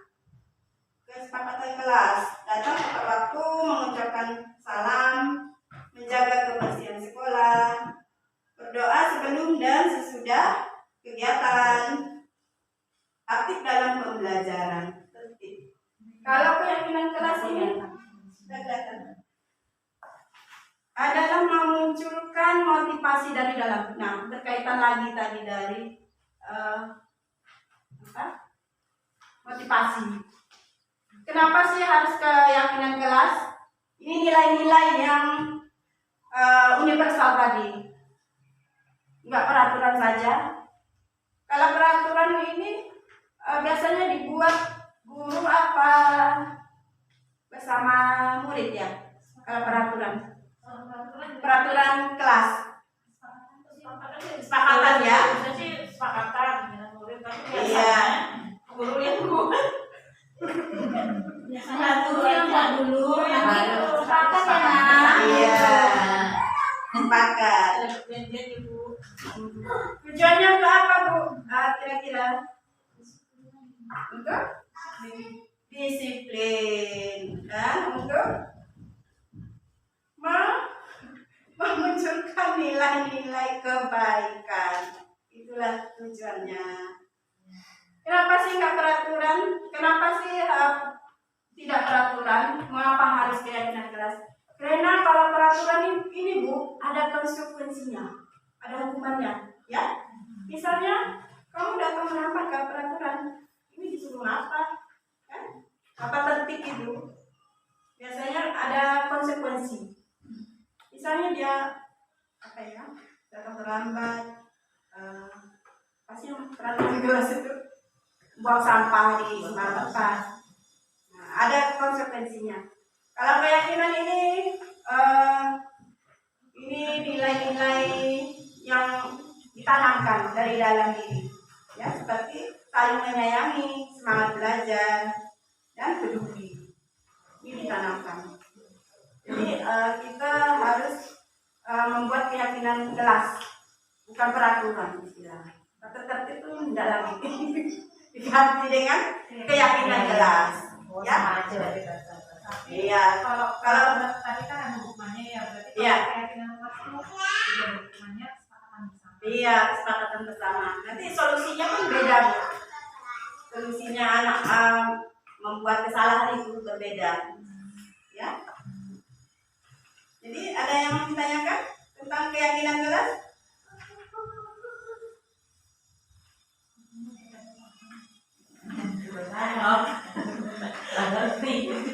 Speaker 1: Kesepakatan kelas. Datang tepat waktu, mengucapkan salam, menjaga kebersihan sekolah, berdoa sebelum dan sesudah kegiatan, aktif dalam pembelajaran. Tertib. Kalau keyakinan kelas ini sudah kelihatan adalah memunculkan motivasi dari dalam. Nah, berkaitan lagi tadi dari motivasi. Kenapa sih harus keyakinan kelas? Ini nilai-nilai yang universal tadi. Enggak peraturan saja. Kalau peraturan ini biasanya dibuat guru apa bersama murid ya? Kalau peraturan kelas, kesepakatan ya?
Speaker 4: Bisa sih sepakatan dengan murid, tapi
Speaker 1: Iya.
Speaker 4: biasanya guru yang buat.
Speaker 3: Biasanya guru yang buat dulu, nanti
Speaker 2: Baru.
Speaker 3: sepakat ya Nak.
Speaker 1: Iya. Sepakat.
Speaker 4: Janjian ibu.
Speaker 1: Tujuannya untuk apa Bu? Kira-kira? Untuk disiplin dan untuk memunculkan nilai-nilai kebaikan. Itulah tujuannya. Kenapa sih nggak peraturan? Kenapa sih tidak peraturan? Mengapa harus keyakinan kelas? Karena kalau peraturan ini Bu, ada konsekuensinya, ada hukumannya, ya. Misalnya kamu datang melanggar peraturan, ini disuruh apa? Kan? Apa tertib itu? Biasanya ada konsekuensi. Misalnya dia datang terlambat, pasti peraturan kelas itu buang sampah di sembarang tempat. Nah, ada konsekuensinya. Kalau keyakinan ini nilai-nilai yang ditanamkan dari dalam diri, ya, seperti saling menyayangi, semangat belajar, dan peduli. Ini ditanamkan. Jadi kita harus membuat keyakinan kelas, bukan peraturan istilah. Tertib itu tidak lagi diganti dengan keyakinan kelas. Ya. Iya. Kalau
Speaker 4: Tadi kan ada hukumannya ya, berarti
Speaker 1: Iya.
Speaker 4: kalau keyakinan kelas itu juga ada hukumannya sepakatan bersama.
Speaker 1: iya, kesepakatan bersama. Nanti solusinya pun beda Bu. Solusinya anak membuat kesalahan itu berbeda. Ya. Jadi ada yang ditanyakan tentang keyakinan kelas?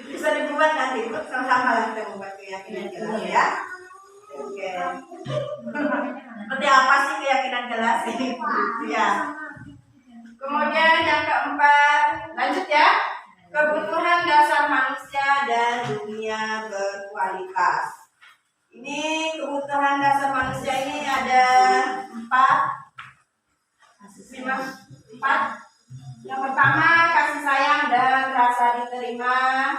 Speaker 1: Bisa dibuat nanti, sama-sama lah kita membuat keyakinan kelas ya. Oke. Seperti apa sih keyakinan kelas? Ya. Kemudian yang keempat, lanjut ya. Kebutuhan dasar manusia dan dunia berkualitas. Ini kebutuhan dasar manusia ini ada 4. Yang pertama kasih sayang dan rasa diterima.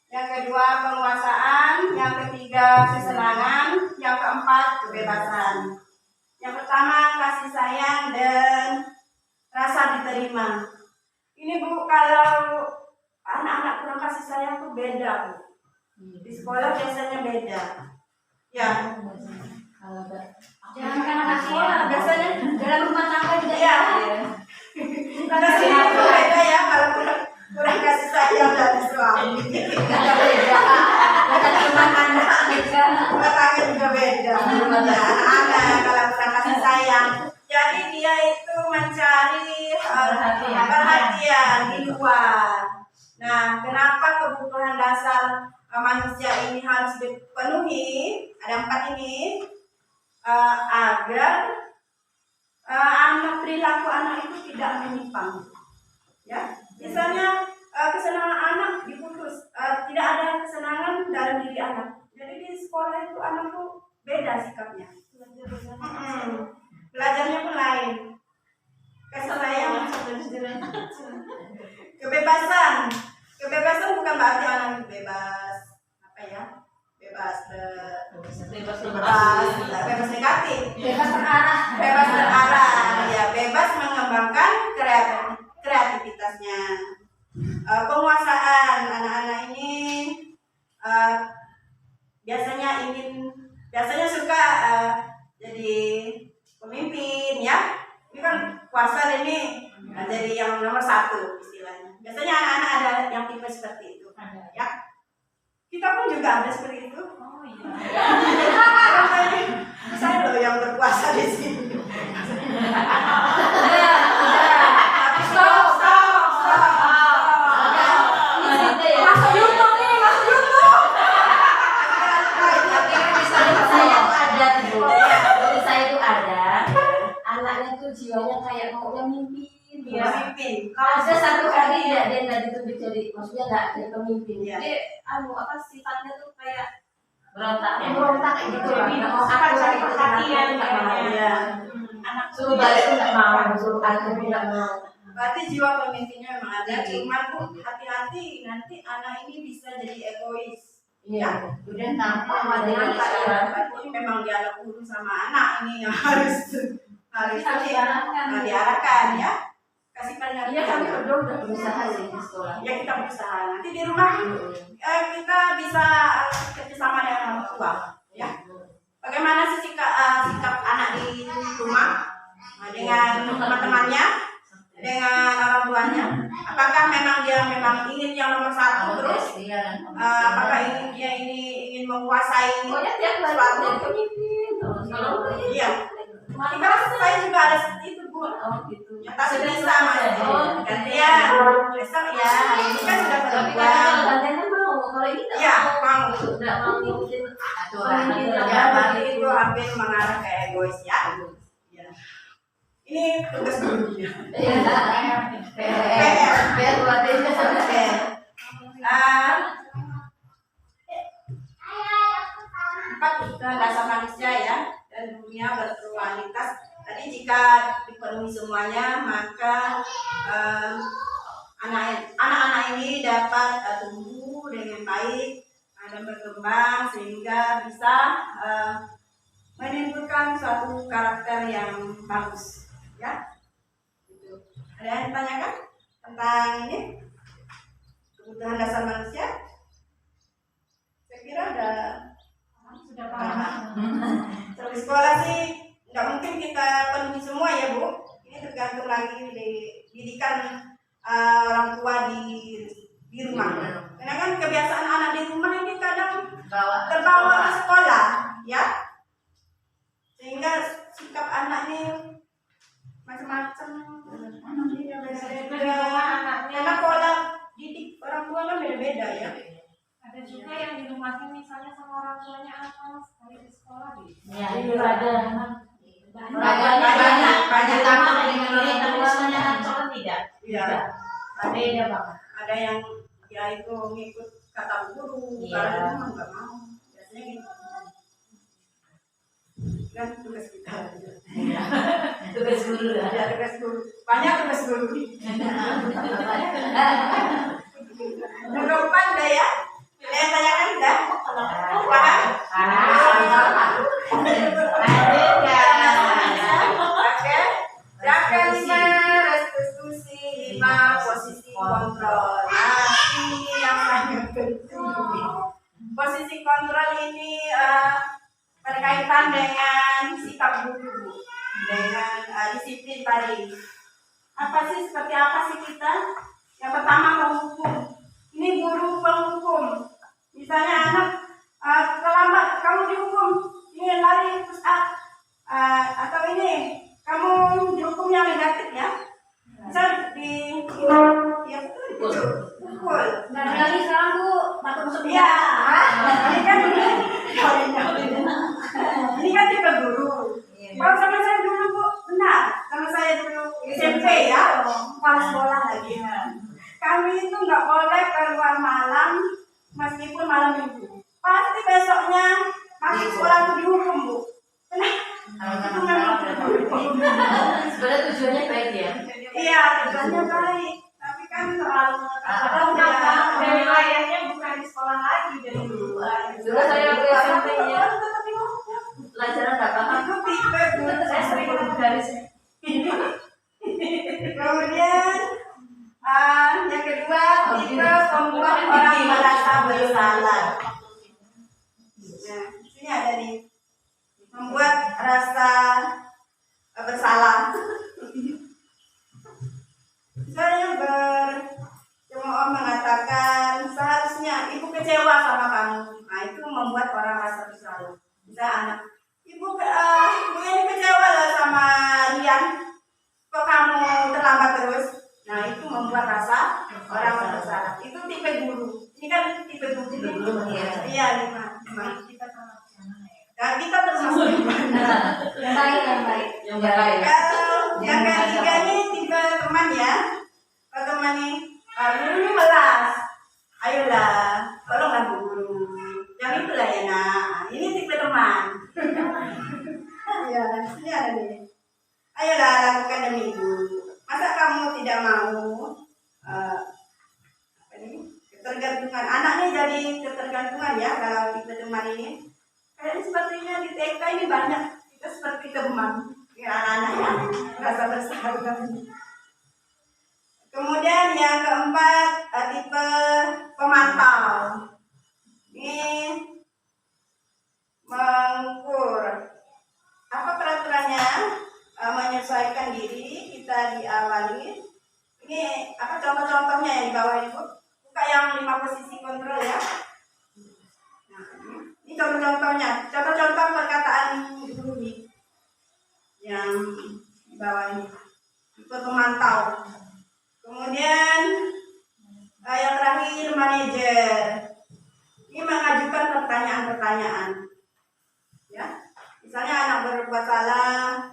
Speaker 1: Yang kedua penguasaan. Yang ketiga kesenangan. Yang keempat kebebasan. Yang pertama kasih sayang dan rasa diterima. Ini Bu, kalau anak-anak kurang kasih sayang tuh beda Bu. Di sekolah biasanya beda. Ya.
Speaker 3: Jangan kan anak sekolah,
Speaker 1: Biasanya
Speaker 3: dalam rumah tangga juga
Speaker 1: ya. Karena sih itu beda ya kalau kurang kasih sayang dari suami. Rumah tangga juga beda. Ya, anak-anak kalau kurang kasih sayang, jadi dia itu mencari perhatian di luar. Nah, kenapa kebutuhan dasar manusia ini harus dipenuhi? Ada 4 ini agar perilaku anak itu tidak menyimpang. Ya, misalnya kesenangan anak diputus, tidak ada kesenangan dalam diri anak. Jadi di sekolah itu anak tuh beda sikapnya. Belajarnya pun lain. Kasih sayang, kebebasan bukan berarti anak bebas negatif, bebas berarah, ya bebas mengembangkan kreativitasnya. Penguasaan anak-anak ini biasanya suka jadi pemimpin ya. Ini kan kuasa ini jadi yang nomor 1 istilahnya. Biasanya anak-anak ada yang tipe seperti itu, ya. Kita pun juga ada seperti itu.
Speaker 4: Oh iya.
Speaker 1: Saya loh yang berkuasa di sini.
Speaker 2: Jiwanya kayak maunya mimpin.
Speaker 1: Pemimpin.
Speaker 2: Kalau ada satu kali ya dia nggak ditunjuk jadi, maksudnya nggak jadi pemimpin.
Speaker 1: Ya.
Speaker 2: Jadi sifatnya tuh kayak berontak kayak gitu.
Speaker 4: Jadi
Speaker 2: Nggak mau
Speaker 4: akan
Speaker 2: atur
Speaker 4: cari
Speaker 2: gitu,
Speaker 4: perhatian
Speaker 2: nggak mau.
Speaker 1: Ya.
Speaker 4: Anak
Speaker 2: Suruh balik nggak mau, suruh atur nggak mau.
Speaker 1: Berarti jiwa pemimpinnya memang ada. Cuman pun hati-hati nanti anak ini bisa jadi egois.
Speaker 2: Iya. Kemudian tanpa ada
Speaker 1: Dengan
Speaker 2: yang
Speaker 1: tak
Speaker 2: isyarat.
Speaker 1: berarti memang dialog dulu sama anak ini yang harus diarahkan ya. Kasih pengertian.
Speaker 2: Iya, kami berdua udah berusaha sih di sekolah.
Speaker 1: Ya kita berusaha. Nanti di rumah kita bisa kerjasama dengan orang tua. Ya. Bagaimana sih sikap anak di rumah dengan teman-temannya, dengan orang tuanya? Apakah memang dia ingin yang nomor 1 terus? Apakah dia ingin menguasai
Speaker 2: Pokoknya tiap hari
Speaker 1: suatu?
Speaker 2: jadi pemimpin.
Speaker 1: Iya. Karena saya juga ada seperti itu Bu.
Speaker 2: Gitu.
Speaker 1: Ya, tak bisa mas. Gantian. Besok ya. Hari ini kan sudah
Speaker 2: Tapi
Speaker 1: perempuan.
Speaker 2: kalau gantiannya mau, kalau ini nggak
Speaker 1: Iya,
Speaker 2: mau.
Speaker 1: mau.
Speaker 2: Nggak mau ngikutin aturan.
Speaker 1: Ya, berarti itu hampir mengarah ke egois ya. Ya. Ini tugas gurunya.
Speaker 2: PR buat ini.
Speaker 1: Oke. Empat kebutuhan dasar manusia ya, dan dunia berkualitas. Tadi jika dipenuhi semuanya, maka anak-anak ini dapat tumbuh dengan baik dan berkembang sehingga bisa menimbulkan suatu karakter yang bagus, ya. Gitu. Ada yang ditanyakan tentang ini kebutuhan dasar manusia? Saya kira sudah paham. Kalau di sekolah sih nggak mungkin kita penuhi semua ya Bu. Ini tergantung lagi di didikan orang tua di rumah. Karena kan kebiasaan anak di rumah ini kadang terbawa ke sekolah, ya, sehingga sikap anak ini macam-macam, karena pola didik orang tua kan beda-beda ya.
Speaker 4: Ada juga yang di rumahnya misalnya sama orang tuanya apa sekali di sekolah gitu.
Speaker 2: Ya, itu ada.
Speaker 1: Banyak
Speaker 2: Sama dengan orang tapi misalnya ancol tidak.
Speaker 1: Iya.
Speaker 2: Beda banget.
Speaker 1: Ada yang ya itu ngikut kata guru,
Speaker 2: Iya.
Speaker 1: kalau itu mah nggak mau, biasanya gitu. Kan tugas kita.
Speaker 2: Tugas guru ya.
Speaker 1: Ya tugas guru, banyak tugas guru. Menumpang dah ya. Kalian tanyakan dah. Paham? Oke. Yang kelima restitusi, 5 posisi kontrol. Nah, ini yang sangat penting. Posisi kontrol ini berkaitan dengan sikap guru, dengan disiplin tadi. Apa sih, seperti apa sih kita? Yang pertama menghukum. Ini guru penghukum. Misalnya anak terlambat, kamu dihukum. Ini lari push up. Atau ini kamu dihukum yang negatif ya. Misal ya betul.
Speaker 3: Dan lagi sekarang Bu, batu masuk
Speaker 1: Iya. Ini kan tipe guru. Kalau sama saya dulu Bu, benar. Sama saya dulu SMP ya, pas sekolah lagi. Kami itu nggak boleh keluar malam meskipun malam minggu. Pasti besoknya masuk sekolah itu dihukum Bu. Kenapa?
Speaker 2: Sebenarnya tujuannya baik ya.
Speaker 1: Iya, tujuannya baik. Tapi kan terlalu
Speaker 4: Dan wilayahnya bukan di sekolah lagi, dari luar.
Speaker 2: Dulu saya waktu SMP ya, pelajaran nggak paham.
Speaker 1: Itu tipe guru.
Speaker 2: Saya sering dari sini.
Speaker 1: Kemudian yang kedua, tipe membuat orang merasa bersalah. Nah, sini ada nih, membuat rasa bersalah. Saya berjemaah mengatakan seharusnya ibu kecewa sama kamu. Nah, itu membuat orang rasa bersalah. Bisa anak, ibu ini kecewa loh sama Rian. Kok kamu terlambat terus? Nah, itu membuat rasa orang bersalah. Itu tipe guru. Ini kan tipe guru ya. Iya, lima. Kita sama nah, kita termasuk
Speaker 3: yang baik, yang baik.
Speaker 2: Yang baik.
Speaker 1: kalau yang ketiga ini tipe teman ya. Kalau teman nih, guru ini melas. Ayolah, tolonglah guru. Yang itulah ya nak. Ini tipe teman. Ya, ini ada nih. Ayolah lakukan demi ibu. Masa kamu tidak mau ketergantungan anaknya jadi ketergantungan ya kalau tipe teman ini. Kayaknya sepertinya di TK ini banyak kita seperti teman ya, anak-anaknya merasa bersahabat. Kemudian yang keempat tipe pemantau. Ini mengukur apa peraturannya, menyesuaikan diri kita diawali. Ini apa contoh-contohnya yang di bawah ini Bu? Buka yang 5 posisi kontrol ya. Nah, ini contoh-contohnya, contoh-contoh perkataan guru nih yang di bawah ini. Tipe pemantau. Kemudian yang terakhir manajer. Ini mengajukan pertanyaan-pertanyaan. Ya, misalnya anak berbuat salah.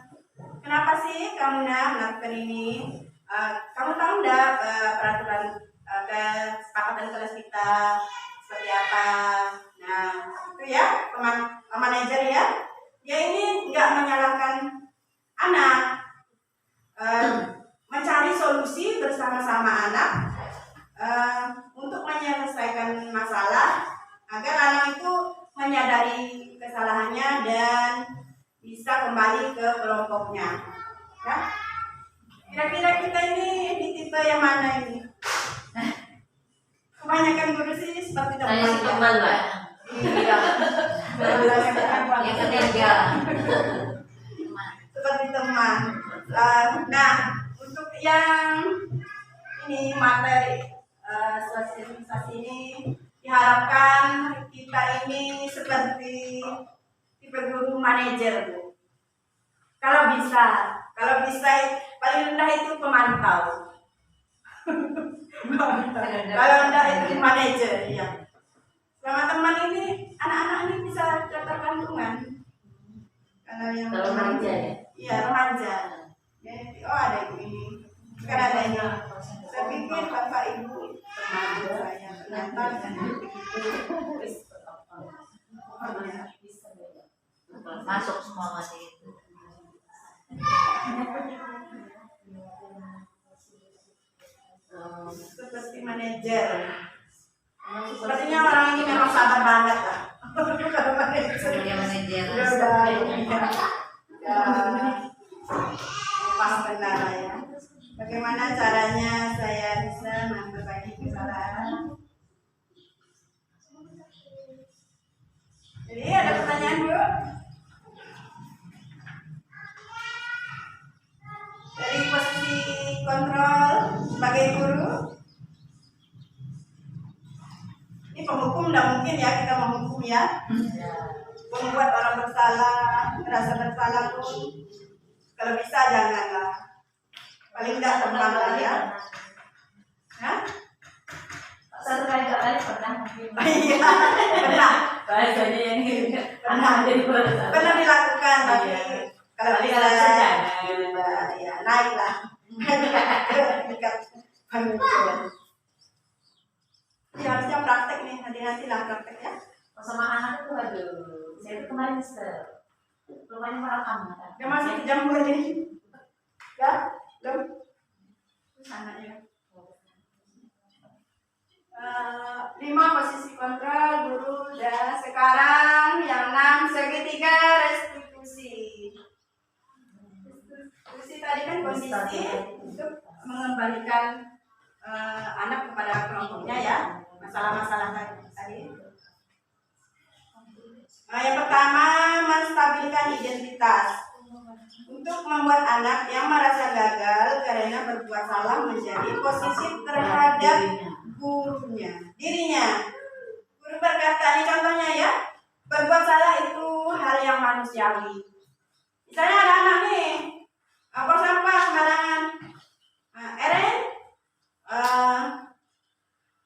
Speaker 1: Kenapa sih kamu nak melakukan ini? Kamu tahu enggak peraturan kesepakatan kelas kita seperti apa? Nah, itu ya manajer ya. Dia ini enggak menyalahkan anak. Mencari solusi bersama-sama anak untuk menyelesaikan masalah agar anak itu menyadari kesalahannya dan bisa kembali ke kelompoknya. Ya. Kira-kira kita ini di tipe yang mana ini? Kebanyakan guru sih seperti teman.
Speaker 2: Saya sih teman Mbak.
Speaker 1: Iya.
Speaker 2: Yang ketiga.
Speaker 1: Seperti teman. Nah, untuk yang ini materi sosialisasi ini diharapkan kita kita ini seperti tipe guru manajer, Bu. Kalau bisa paling rendah itu pemantau. Kalau rendah itu manajer, ya. Selama teman ini, anak-anak ini bisa ketergantungan. Kalau yang
Speaker 2: Remaja ya?
Speaker 1: Iya, remaja. Ya, oh ada ibu ini. Kan adanya. Saya pikir bapak ibu remaja saya. Ternyata
Speaker 2: Masuk semua masih itu.
Speaker 1: seperti manajer. Sepertinya orang ini memang sabar banget lah. Kalau manajer.
Speaker 2: Sebagai manajer.
Speaker 1: Pas benar ya. Bagaimana caranya saya bisa memperbaiki kesalahan? Jadi ada pertanyaan, Bu? Dari posisi kontrol sebagai guru, ini penghukum tidak mungkin ya kita menghukum ya. Membuat orang bersalah, merasa bersalah pun kalau bisa janganlah. Paling tidak teman lah ya. Hah?
Speaker 2: Satu kali dua kali pernah mungkin.
Speaker 1: Iya, pernah.
Speaker 2: Bahasanya yang ini.
Speaker 1: Pernah.
Speaker 2: Jadi bahasa.
Speaker 1: Pernah dilakukan, tapi
Speaker 2: Iya.
Speaker 1: kalau
Speaker 2: Tapi
Speaker 1: bisa
Speaker 2: kalau bisa
Speaker 1: ya naiklah. Tingkat pemikiran. Ini harusnya praktek nih, hati-hati lah praktek ya.
Speaker 2: Sama anak itu aduh. Saya itu kemarin rumahnya merekam.
Speaker 1: Dia masih kejam ini. Ya, belum. Sana ya. 5 posisi kontrol guru dan sekarang yang 6 segitiga restitusi. Restitusi tadi kan kondisi untuk mengembalikan anak kepada kelompoknya ya, masalah-masalah tadi. Yang pertama, menstabilkan identitas. Untuk membuat anak yang merasa gagal karena berbuat salah menjadi posisi terhadap gurunya, dirinya. Guru berkata, ini contohnya ya, berbuat salah itu hal yang manusiawi. Misalnya ada anak nih, buang sampah sembarangan. Eren,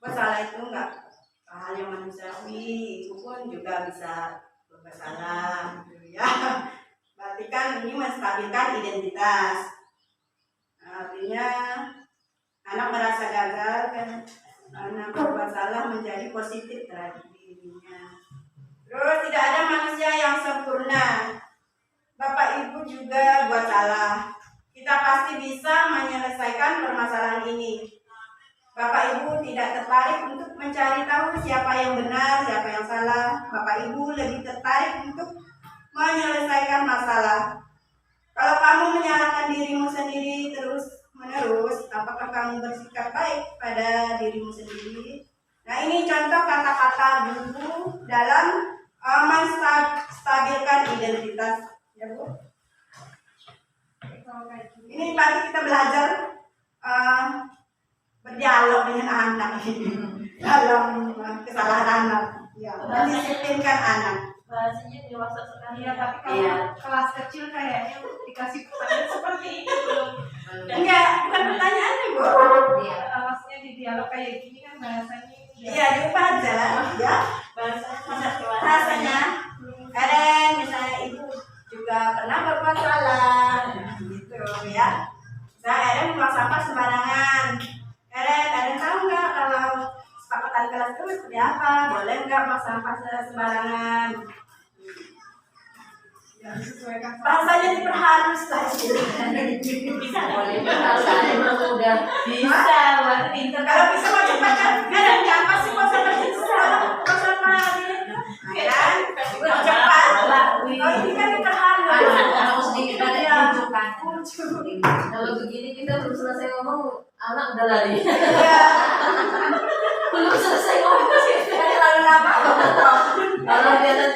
Speaker 1: buat salah itu enggak hal yang manusiawi, itu pun juga bisa berbuat salah, gitu ya. Berarti kan ini menstabilkan identitas. Artinya anak merasa gagal kan karena berbuat salah menjadi positif terhadap dirinya. Terus tidak ada manusia yang sempurna. Bapak Ibu juga buat salah. Kita pasti bisa menyelesaikan permasalahan ini. Bapak Ibu tidak tertarik untuk mencari tahu siapa yang benar, siapa yang salah. Bapak Ibu lebih tertarik untuk menyelesaikan masalah. Kalau kamu menyalahkan dirimu sendiri terus-menerus, apakah kamu bersikap baik pada dirimu sendiri? Nah, ini contoh kata-kata guru dalam menstabilkan identitas, ya Bu. Ini tadi kita belajar berdialog dengan anak dalam kesalahan anak, ya, mendisiplinkan anak.
Speaker 4: Bahasanya dewasa sekali ya, tapi kalau
Speaker 2: Iya.
Speaker 4: kelas kecil kayaknya dikasih pertanyaan seperti ini belum.
Speaker 1: Enggak, bukan pertanyaannya, Bu.
Speaker 2: Iya.
Speaker 4: Maksudnya di dialog kayak gini kan bahasanya
Speaker 1: Iya, diubah aja lah, ya. Bahasanya, Eren, misalnya ibu juga pernah berbuat salah, gitu ya. Misalnya Eren buang sampah sembarangan. Eren tahu nggak kalau kesepakatan kelas itu seperti apa? Boleh nggak buang sampah sembarangan? Bahasanya diperhalus lah.
Speaker 2: Bisa boleh bahasa emang udah bisa buat pinter.
Speaker 1: Kalau bisa mau cepat kan? Eren apa sih mau sama ini? Kan? Mau cepat. Oh, ini kan diperhalus.
Speaker 2: Kalau sedikit ada tunjukkan. Kalau begini kita belum selesai ngomong, anak udah lari.
Speaker 1: Iya.
Speaker 2: Belum selesai ngomong sih.
Speaker 1: Lalu lama.
Speaker 2: Kalau dia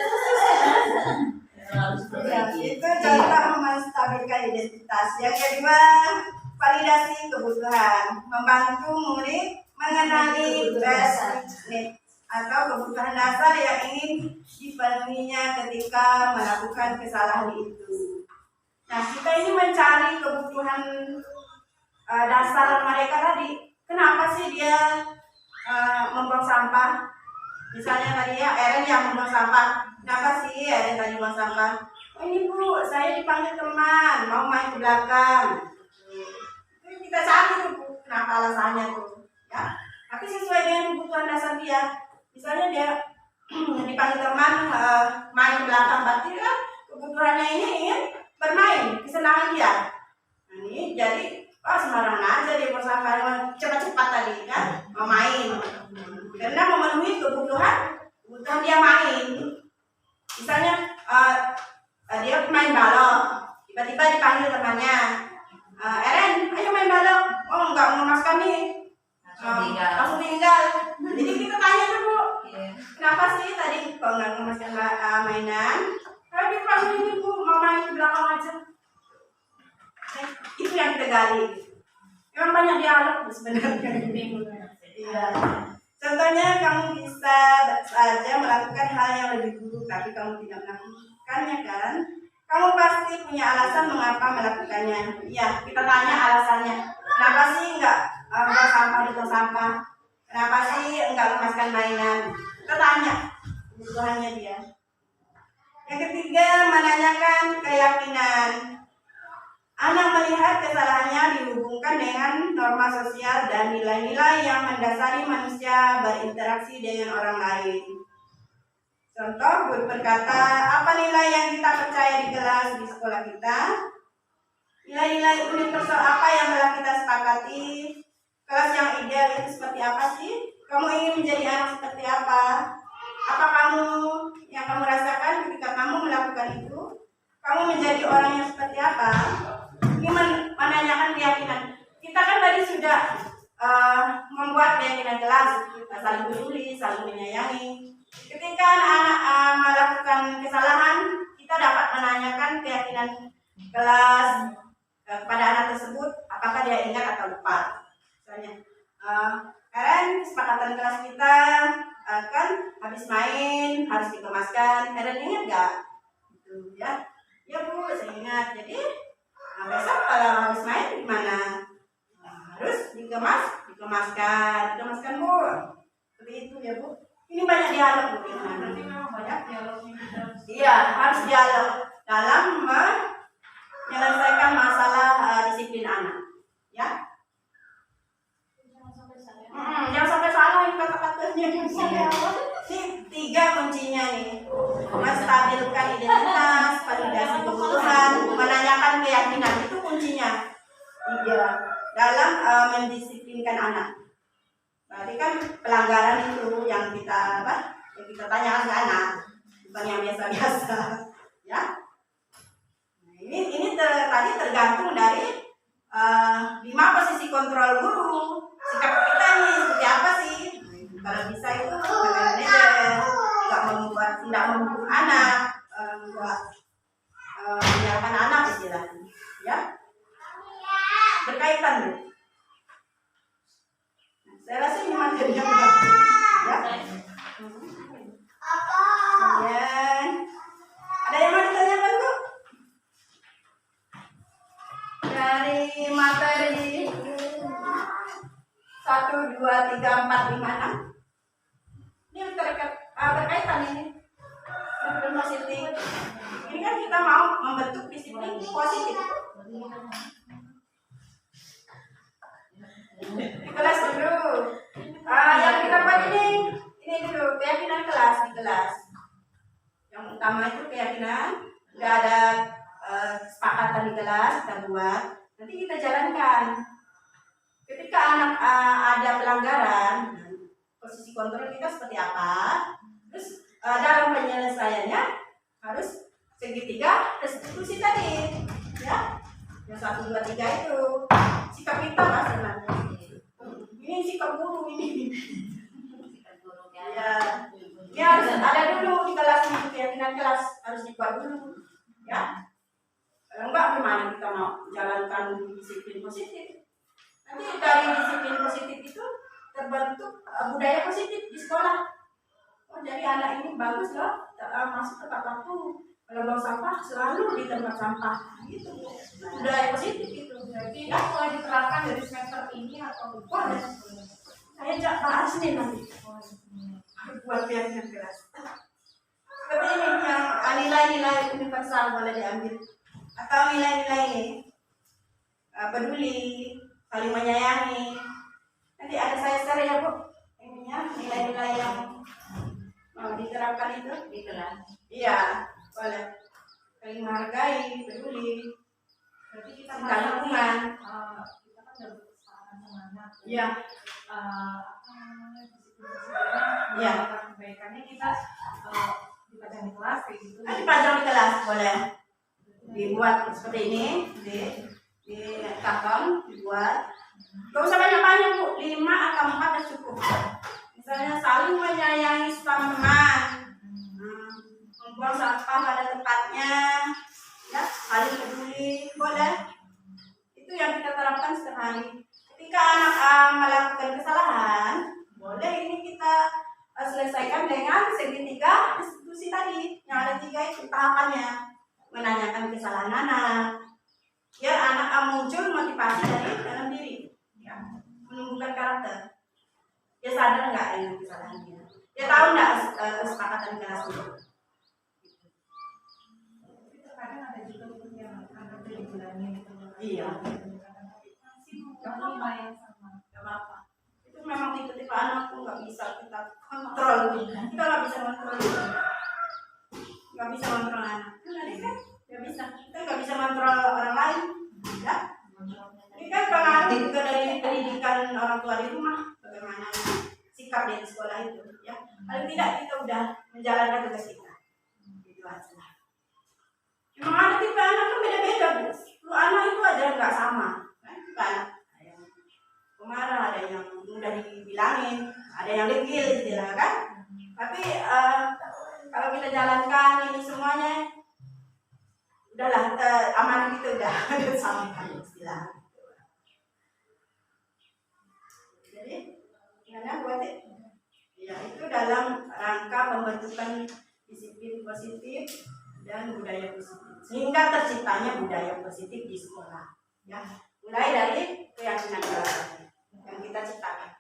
Speaker 1: Ya, itu contoh menstabilkan identitas. Yang kedua, validasi kebutuhan, membantu murid mengenali basic needs atau kebutuhan dasar yang ingin dipenuhinya ketika melakukan kesalahan itu. Nah, kita ini mencari kebutuhan dasar mereka tadi. Kenapa sih dia membuang sampah? Misalnya tadi ya, Eren yang membuang sampah. Kenapa sih Eren tadi membuang sampah? Oh ini Bu, saya dipanggil teman, mau main ke belakang. Jadi kita cari tuh Bu, kenapa alasannya tuh. Ya, tapi sesuai dengan kebutuhan dasar dia. Misalnya dia dipanggil teman main ke belakang, berarti kan kebutuhannya ini ingin bermain, kesenangan dia. Nah, ini jadi sembarangan aja dia mau sampai cepat-cepat tadi kan mau main. Karena memenuhi kebutuhan dia main. Misalnya dia main balok, tiba-tiba dipanggil temannya, Eren, ayo main balok. Oh enggak mau mas kami. Langsung tinggal. Jadi kita tanya dulu, kenapa sih tadi kok nggak ngemaskan mainan? Kalau dipanggil ini Bu, mau main ke belakang aja. Itu yang kita gali. Memang banyak dialog sebenarnya. Iya. Contohnya kamu bisa saja melakukan hal yang lebih buruk, tapi kamu tidak melakukannya kan? Kamu pasti punya alasan mengapa melakukannya. Iya, kita tanya alasannya. Kenapa sih enggak buang sampah di tong sampah? Kenapa sih enggak memaskan mainan? Kita tanya kebutuhannya dia. Yang ketiga, menanyakan keyakinan. Anak melihat kesalahannya dihubungkan dengan norma sosial dan nilai-nilai yang mendasari manusia berinteraksi dengan orang lain. Contoh, guru berkata, apa nilai yang kita percaya di kelas di sekolah kita? Nilai-nilai universal apa yang telah kita sepakati? Kelas yang ideal itu seperti apa sih? Kamu ingin menjadi anak seperti apa? Apa yang kamu rasakan ketika kamu melakukan itu? Kamu menjadi orang yang seperti apa? Ini menanyakan keyakinan. Kita kan tadi sudah membuat keyakinan kelas, saling peduli, saling menyayangi. Ketika anak melakukan kesalahan, kita dapat menanyakan keyakinan kelas kepada anak tersebut, apakah dia ingat atau lupa. Misalnya, Eren, kesepakatan kelas kita kan habis main harus dikemaskan. Eren ingat nggak? Gitu ya. Ya Bu, saya ingat. Jadi besok kalau habis main gimana? Harus dikemaskan Bu. Seperti itu ya Bu. Ini banyak dialog Bu.
Speaker 4: Berarti memang banyak dialognya.
Speaker 1: Iya, harus dialog dalam menyelesaikan masalah disiplin anak. Ya. Jangan sampai salah ini kata-katanya. Ini 3 kuncinya nih. Menstabilkan identitas, validasi kebutuhan, menanyakan keyakinan, itu kuncinya. 3 dalam mendisiplinkan anak. Berarti kan pelanggaran itu yang kita tanyakan ke anak, bukan yang biasa-biasa, ya. Nah, ini tadi tergantung dari 5 posisi kontrol guru. Sikap kita ini seperti apa sih? Kalau bisa itu tidak membuat anak, menyalahkan anak istilahnya, ya. Berkaitan, Bu. Saya rasa ini materinya udah, ya. Kemudian ada yang mau ditanyakan, Bu? Dari materi 1, 2, 3, 4, 5, 6. Ini berkaitan ini disiplin positif. Ini kan kita mau membentuk disiplin positif. Di kelas dulu. Yang kita buat ini dulu keyakinan kelas di kelas. Yang utama itu keyakinan. Udah ada kesepakatan di kelas kita buat. Nanti kita jalankan. Ketika anak ada pelanggaran, posisi kontrol kita seperti apa? Terus dalam penyelesaiannya harus segitiga restitusi tadi, ya. Yang 1, 2, 3 itu sikap kita lah sebenarnya. Ini sikap guru ini. Ya. Ini harus ada dulu di kelas ini, keyakinan kelas harus dibuat dulu, ya. Kalau enggak gimana kita mau jalankan disiplin positif? Nanti dari disiplin positif itu terbentuk budaya positif di sekolah. jadi anak ini bagus loh, masuk tepat waktu. Kalau buang sampah selalu di tempat sampah, gitu. Udah yang positif gitu.
Speaker 4: Berarti ini mulai diterapkan dari semester ini atau
Speaker 1: Boleh. Saya ajak bahas nih nanti buat pihak kelas. Seperti ini yang nilai-nilai universal boleh diambil, atau nilai-nilai ini peduli, saling menyayangi. Nanti ada saya share ya Bu, ininya nilai-nilai yang mau diterapkan itu
Speaker 2: di kelas.
Speaker 1: Iya, boleh. Saling menghargai, peduli,
Speaker 4: berarti kita
Speaker 1: cinta lingkungan.
Speaker 4: kita kan udah berusaha sama anak.
Speaker 1: Iya,
Speaker 4: Disiplin-disiplinnya,
Speaker 1: Iya.
Speaker 4: kebaikannya kita dipajang di kelas kayak gitu.
Speaker 1: nanti pajang di kelas boleh. Dibuat seperti ini, di karton dibuat. Gak usah banyak-banyak Bu, 5 atau 4 udah cukup. Misalnya saling menyayangi sesama teman, membuang sampah pada tempatnya, ya saling peduli, boleh. Itu yang kita terapkan setiap hari. Ketika anak melakukan kesalahan, boleh ini kita selesaikan dengan segitiga diskusi tadi. Yang ada 3 itu tahapannya, menanyakan kesalahan anak, biar anak muncul motivasi dari dalam diri, ya, menumbuhkan karakter. Dia sadar nggak dengan kesalahannya? Dia tahu nggak kesepakatan kelas itu?
Speaker 4: Tapi terkadang ada juga yang anak itu dibilangin gitu.
Speaker 1: Iya.
Speaker 4: Masih mau yang sama.
Speaker 1: Gak apa-apa. Itu memang tipe-tipe anak tuh nggak bisa kita kontrol. Kita nggak bisa kontrol itu. Nggak bisa kontrol anak. Tadi kan nggak bisa. Kita nggak bisa kontrol orang lain. Ya. Ini kan pengaruh juga dari pendidikan orang tua di rumah. Bagaimana sikap dia di sekolah itu. Ya. Paling tidak kita udah menjalankan tugas kita. Itu aja. Memang ada tipe anak kan beda-beda, Bu. Lu anak itu aja nggak sama. Kan tipe anak. Ada yang pemarah, ada yang mudah dibilangin, ada yang dekil istilah kan. Tapi kalau kita jalankan ini semuanya, udahlah amanah kita udah sampaikan istilah. Jadi gimana buat itu? Ya itu dalam rangka pembentukan disiplin positif dan budaya positif, sehingga terciptanya budaya positif di sekolah. Ya, mulai dari keyakinan kelas yang kita ciptakan.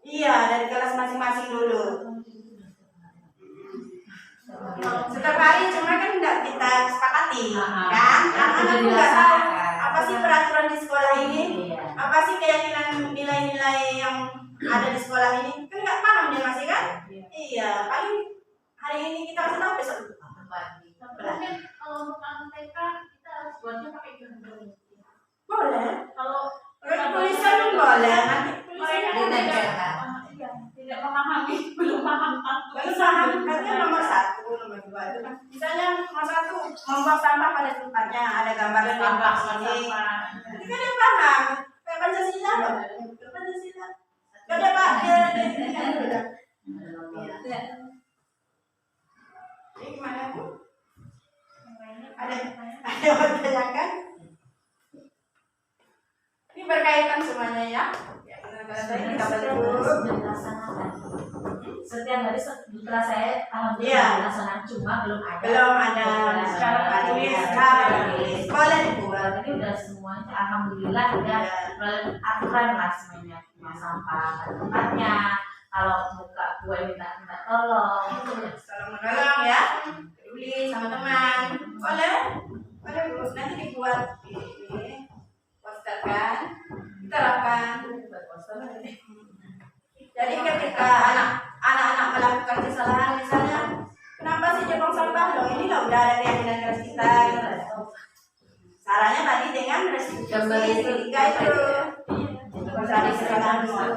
Speaker 1: Iya, dari kelas masing-masing dulu. Setiap hari cuma kan nggak kita sepakati, kan? Anak-anak tuh nggak tahu apa sih peraturan di sekolah ini, apa sih keyakinan nilai-nilai yang ada di sekolah ini, kan nggak paham dia masih kan? Iya, paling hari ini kita masih tahu besok lupa.
Speaker 2: Mungkin kalau untuk anak TK kita harus buatnya pakai gambar.
Speaker 1: Boleh.
Speaker 4: Kalau
Speaker 1: Tulisan pun boleh. Nanti
Speaker 4: mereka
Speaker 2: ditempelkan.
Speaker 4: tidak memahami, belum paham
Speaker 1: baru paham katanya nomor 1, nomor 2 itu kan. Misalnya nomor 1 membuang sampah pada tempatnya, ada gambar sampah sini. Nanti kan dia paham. Kayak Pancasila loh. Pancasila. Gak ada Pak. Ini gimana Bu? Ada yang bertanyakan? Ini berkaitan semuanya ya. Kita
Speaker 2: Sudah dilaksanakan. Setiap hari di kelas saya alhamdulillah dilaksanakan, cuma belum ada
Speaker 1: secara tulis boleh dibuat.
Speaker 2: ini udah semuanya alhamdulillah udah aturan lah semuanya, buang sampah pada tempatnya, kalau buka kue minta tolong,
Speaker 1: Tolong menolong ya, peduli sama teman, boleh Bu. Nanti dibuat ini poster kan, kita terapkan. Jadi ketika anak-anak melakukan kesalahan, misalnya kenapa sih buang sampah loh, ini loh udah ada keyakinan keras kita gitu. Caranya tadi dengan restitusi ketiga itu dari kesalahan dulu.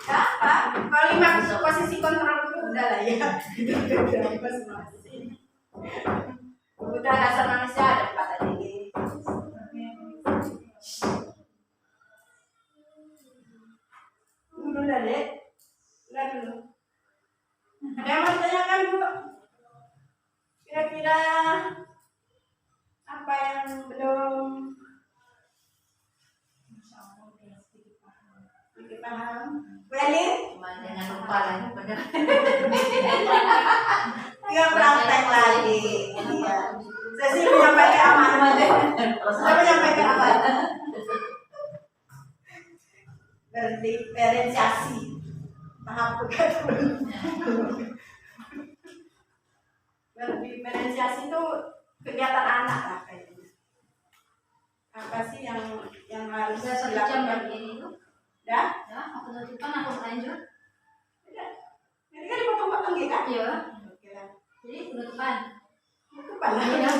Speaker 1: Ya Pak, kalau 5 posisi kontrol itu udah lah ya. Udah dasar manusia ada 4 tadi. Dulu dah dek, udah dulu. Ada yang mau ditanyakan Bu? Kira-kira apa yang belum paham. Bu Elin,
Speaker 2: Cuma jangan lupa lagi bener.
Speaker 1: dia praktek lagi. Iya. Sesi menyampaikan amanat. Saya menyampaikan amanat. Berdiferensiasi. Tahap bukan. Berdiferensiasi itu kegiatan anak lah kayaknya. Apa sih yang harus
Speaker 3: Udah 1 jam
Speaker 1: dilakukan?
Speaker 3: lagi ini tuh.
Speaker 1: Dah?
Speaker 3: Ya, aku tutupan aku lanjut.
Speaker 1: Udah. Ini kan dipotong-potong gitu kan?
Speaker 3: Iya.
Speaker 1: Oke lah.
Speaker 3: Jadi penutupan.
Speaker 1: Itu paling.
Speaker 3: Iya.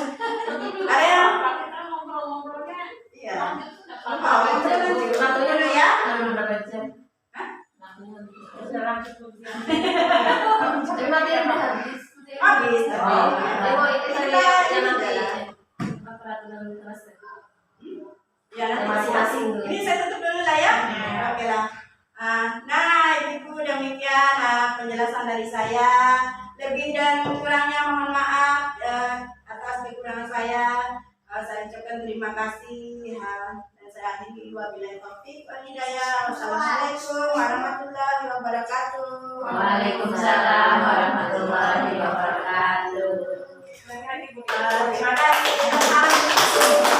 Speaker 1: Ada yang?
Speaker 4: Kita ngobrol-ngobrolnya
Speaker 1: Iya.
Speaker 4: lanjut sudah.
Speaker 1: Mau waktunya dulu ya?
Speaker 2: Berapa jam?
Speaker 1: Hah?
Speaker 4: Sudah lanjut ujian.
Speaker 2: Tapi materi udah habis.
Speaker 1: Habis.
Speaker 2: Oh,
Speaker 3: Oh, itu tadi yang nanti peraturan kelas.
Speaker 1: Ya nanti
Speaker 2: Masing-masing dulu.
Speaker 1: ini saya tutup dulu lah ya. Oke lah. Nah, ibu demikian penjelasan dari saya. Lebih dan kurangnya mohon maaf atas kekurangan saya. Saya ucapkan terima kasih. Dan saya akhiri wabillahi taufiq wal hidayah. Wassalamualaikum warahmatullahi wabarakatuh.
Speaker 2: Waalaikumsalam warahmatullahi wabarakatuh.
Speaker 1: Terima kasih.